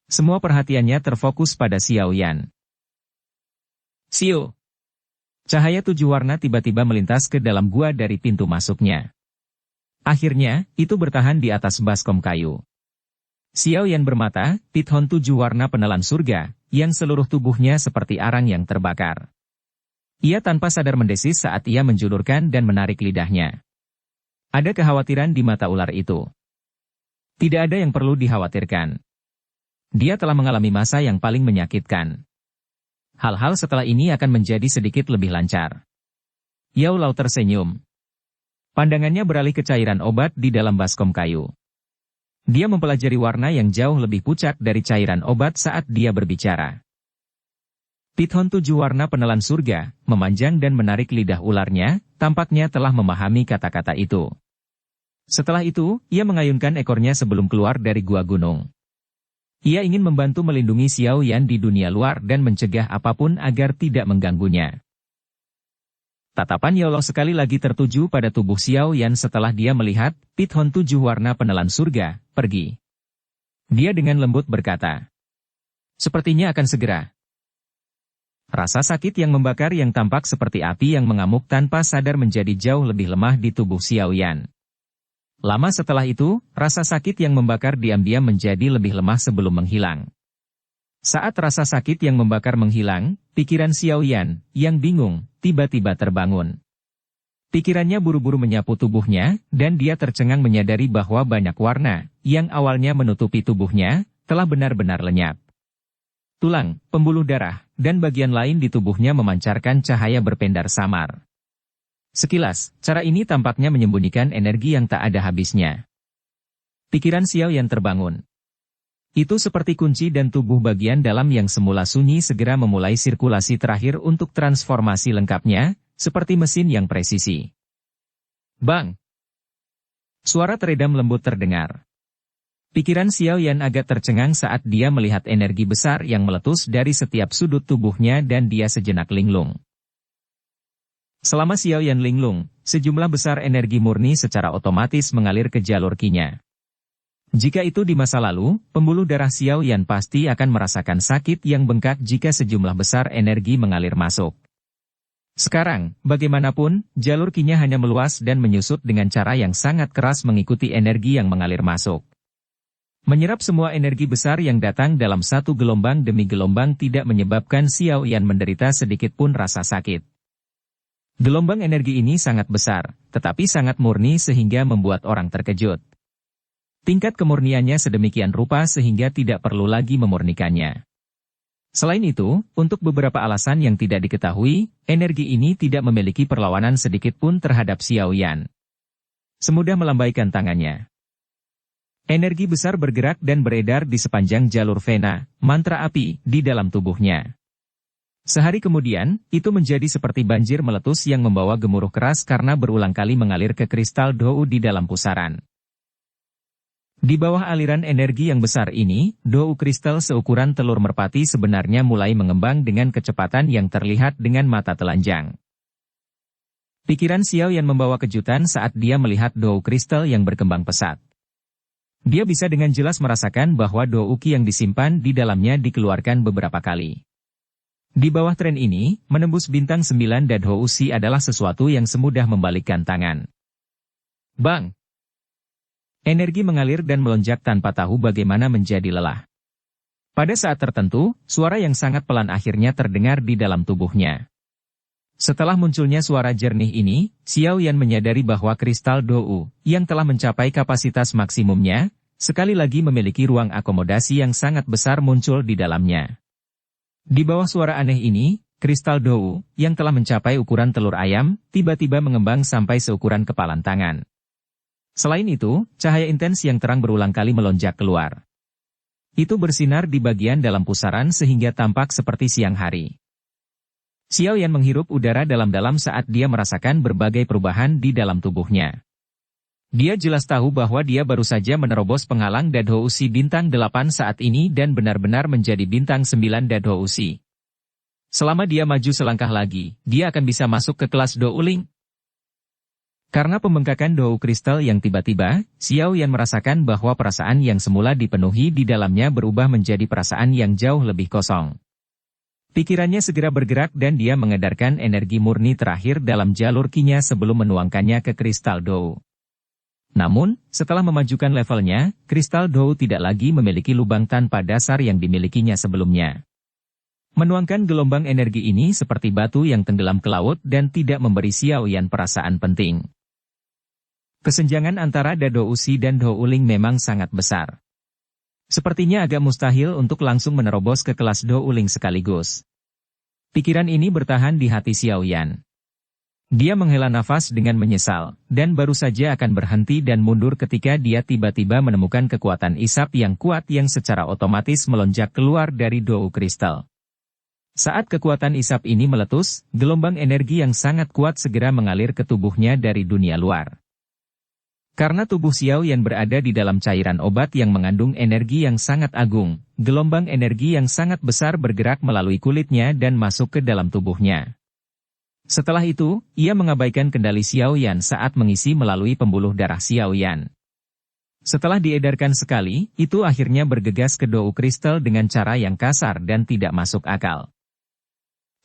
Semua perhatiannya terfokus pada Xiao Yan. Xiao. Cahaya 7 warna tiba-tiba melintas ke dalam gua dari pintu masuknya. Akhirnya, itu bertahan di atas baskom kayu. Xiao Yan bermata, pithon 7 warna penelan surga, yang seluruh tubuhnya seperti arang yang terbakar. Ia tanpa sadar mendesis saat ia menjulurkan dan menarik lidahnya. Ada kekhawatiran di mata ular itu. Tidak ada yang perlu dikhawatirkan. Dia telah mengalami masa yang paling menyakitkan. Hal-hal setelah ini akan menjadi sedikit lebih lancar. Yao Lao tersenyum. Pandangannya beralih ke cairan obat di dalam baskom kayu. Dia mempelajari warna yang jauh lebih pucat dari cairan obat saat dia berbicara. Pithon 7 warna penelan surga, memanjang dan menarik lidah ularnya, tampaknya telah memahami kata-kata itu. Setelah itu, ia mengayunkan ekornya sebelum keluar dari gua gunung. Ia ingin membantu melindungi Xiao Yan di dunia luar dan mencegah apapun agar tidak mengganggunya. Tatapan Yao Lao sekali lagi tertuju pada tubuh Xiao Yan setelah dia melihat pithon 7 warna penelan surga, pergi. Dia dengan lembut berkata, "Sepertinya akan segera." Rasa sakit yang membakar yang tampak seperti api yang mengamuk tanpa sadar menjadi jauh lebih lemah di tubuh Xiao Yan. Lama setelah itu, rasa sakit yang membakar diam-diam menjadi lebih lemah sebelum menghilang. Saat rasa sakit yang membakar menghilang, pikiran Xiao Yan, yang bingung, tiba-tiba terbangun. Pikirannya buru-buru menyapu tubuhnya, dan dia tercengang menyadari bahwa banyak warna, yang awalnya menutupi tubuhnya, telah benar-benar lenyap. Tulang, pembuluh darah, dan bagian lain di tubuhnya memancarkan cahaya berpendar samar. Sekilas, cara ini tampaknya menyembunyikan energi yang tak ada habisnya. Pikiran Xiao Yan terbangun. Itu seperti kunci dan tubuh bagian dalam yang semula sunyi segera memulai sirkulasi terakhir untuk transformasi lengkapnya, seperti mesin yang presisi. Bang! Suara teredam lembut terdengar. Pikiran Xiao Yan agak tercengang saat dia melihat energi besar yang meletus dari setiap sudut tubuhnya dan dia sejenak linglung. Selama Xiao Yan linglung, sejumlah besar energi murni secara otomatis mengalir ke jalur qi-nya. Jika itu di masa lalu, pembuluh darah Xiao Yan pasti akan merasakan sakit yang bengkak jika sejumlah besar energi mengalir masuk. Sekarang, bagaimanapun, jalur qi-nya hanya meluas dan menyusut dengan cara yang sangat keras mengikuti energi yang mengalir masuk. Menyerap semua energi besar yang datang dalam satu gelombang demi gelombang tidak menyebabkan Xiao Yan menderita sedikit pun rasa sakit. Gelombang energi ini sangat besar, tetapi sangat murni sehingga membuat orang terkejut. Tingkat kemurniannya sedemikian rupa sehingga tidak perlu lagi memurnikannya. Selain itu, untuk beberapa alasan yang tidak diketahui, energi ini tidak memiliki perlawanan sedikit pun terhadap Xiao Yan. Semudah melambaikan tangannya. Energi besar bergerak dan beredar di sepanjang jalur vena, mantra api, di dalam tubuhnya. Sehari kemudian, itu menjadi seperti banjir meletus yang membawa gemuruh keras karena berulang kali mengalir ke kristal Dou di dalam pusaran. Di bawah aliran energi yang besar ini, Dou kristal seukuran telur merpati sebenarnya mulai mengembang dengan kecepatan yang terlihat dengan mata telanjang. Pikiran Xiao Yan membawa kejutan saat dia melihat Dou kristal yang berkembang pesat. Dia bisa dengan jelas merasakan bahwa Dou qi yang disimpan di dalamnya dikeluarkan beberapa kali. Di bawah tren ini, menembus bintang 9 dan Dou qi adalah sesuatu yang semudah membalikkan tangan. Bang! Energi mengalir dan melonjak tanpa tahu bagaimana menjadi lelah. Pada saat tertentu, suara yang sangat pelan akhirnya terdengar di dalam tubuhnya. Setelah munculnya suara jernih ini, Xiao Yan menyadari bahwa kristal Dou, yang telah mencapai kapasitas maksimumnya, sekali lagi memiliki ruang akomodasi yang sangat besar muncul di dalamnya. Di bawah suara aneh ini, kristal Dou, yang telah mencapai ukuran telur ayam, tiba-tiba mengembang sampai seukuran kepalan tangan. Selain itu, cahaya intens yang terang berulang kali melonjak keluar. Itu bersinar di bagian dalam pusaran sehingga tampak seperti siang hari. Xiao Yan menghirup udara dalam-dalam saat dia merasakan berbagai perubahan di dalam tubuhnya. Dia jelas tahu bahwa dia baru saja menerobos penghalang Dadhousi bintang 8 saat ini dan benar-benar menjadi bintang 9 Dadhousi. Selama dia maju selangkah lagi, dia akan bisa masuk ke kelas Douling. Karena pembengkakan Dou kristal yang tiba-tiba, Xiao Yan merasakan bahwa perasaan yang semula dipenuhi di dalamnya berubah menjadi perasaan yang jauh lebih kosong. Pikirannya segera bergerak dan dia mengedarkan energi murni terakhir dalam jalur Qi-nya sebelum menuangkannya ke kristal Dou. Namun, setelah memajukan levelnya, kristal Dou tidak lagi memiliki lubang tanpa dasar yang dimilikinya sebelumnya. Menuangkan gelombang energi ini seperti batu yang tenggelam ke laut dan tidak memberi Xiao Yan perasaan penting. Kesenjangan antara Dadhousi dan Douling memang sangat besar. Sepertinya agak mustahil untuk langsung menerobos ke kelas Douling sekaligus. Pikiran ini bertahan di hati Xiao Yan. Dia menghela nafas dengan menyesal, dan baru saja akan berhenti dan mundur ketika dia tiba-tiba menemukan kekuatan isap yang kuat yang secara otomatis melonjak keluar dari Dou kristal. Saat kekuatan isap ini meletus, gelombang energi yang sangat kuat segera mengalir ke tubuhnya dari dunia luar. Karena tubuh Xiao Yan berada di dalam cairan obat yang mengandung energi yang sangat agung, gelombang energi yang sangat besar bergerak melalui kulitnya dan masuk ke dalam tubuhnya. Setelah itu, ia mengabaikan kendali Xiao Yan saat mengisi melalui pembuluh darah Xiao Yan. Setelah diedarkan sekali, itu akhirnya bergegas ke Dou kristal dengan cara yang kasar dan tidak masuk akal.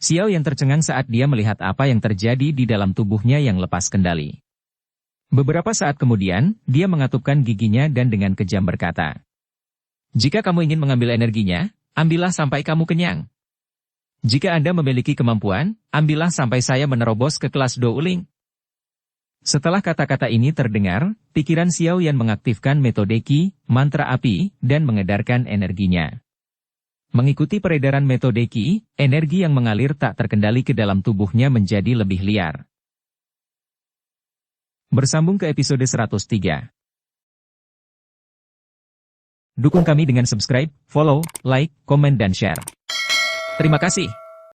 Xiao Yan tercengang saat dia melihat apa yang terjadi di dalam tubuhnya yang lepas kendali. Beberapa saat kemudian, dia mengatupkan giginya dan dengan kejam berkata, "Jika kamu ingin mengambil energinya, ambillah sampai kamu kenyang. Jika Anda memiliki kemampuan, ambillah sampai saya menerobos ke kelas Douling." Setelah kata-kata ini terdengar, pikiran Xiao Yan mengaktifkan metode Qi, mantra api, dan mengedarkan energinya. Mengikuti peredaran metode Qi, energi yang mengalir tak terkendali ke dalam tubuhnya menjadi lebih liar. Bersambung ke episode 103. Dukung kami dengan subscribe, follow, like, komen dan share. Terima kasih.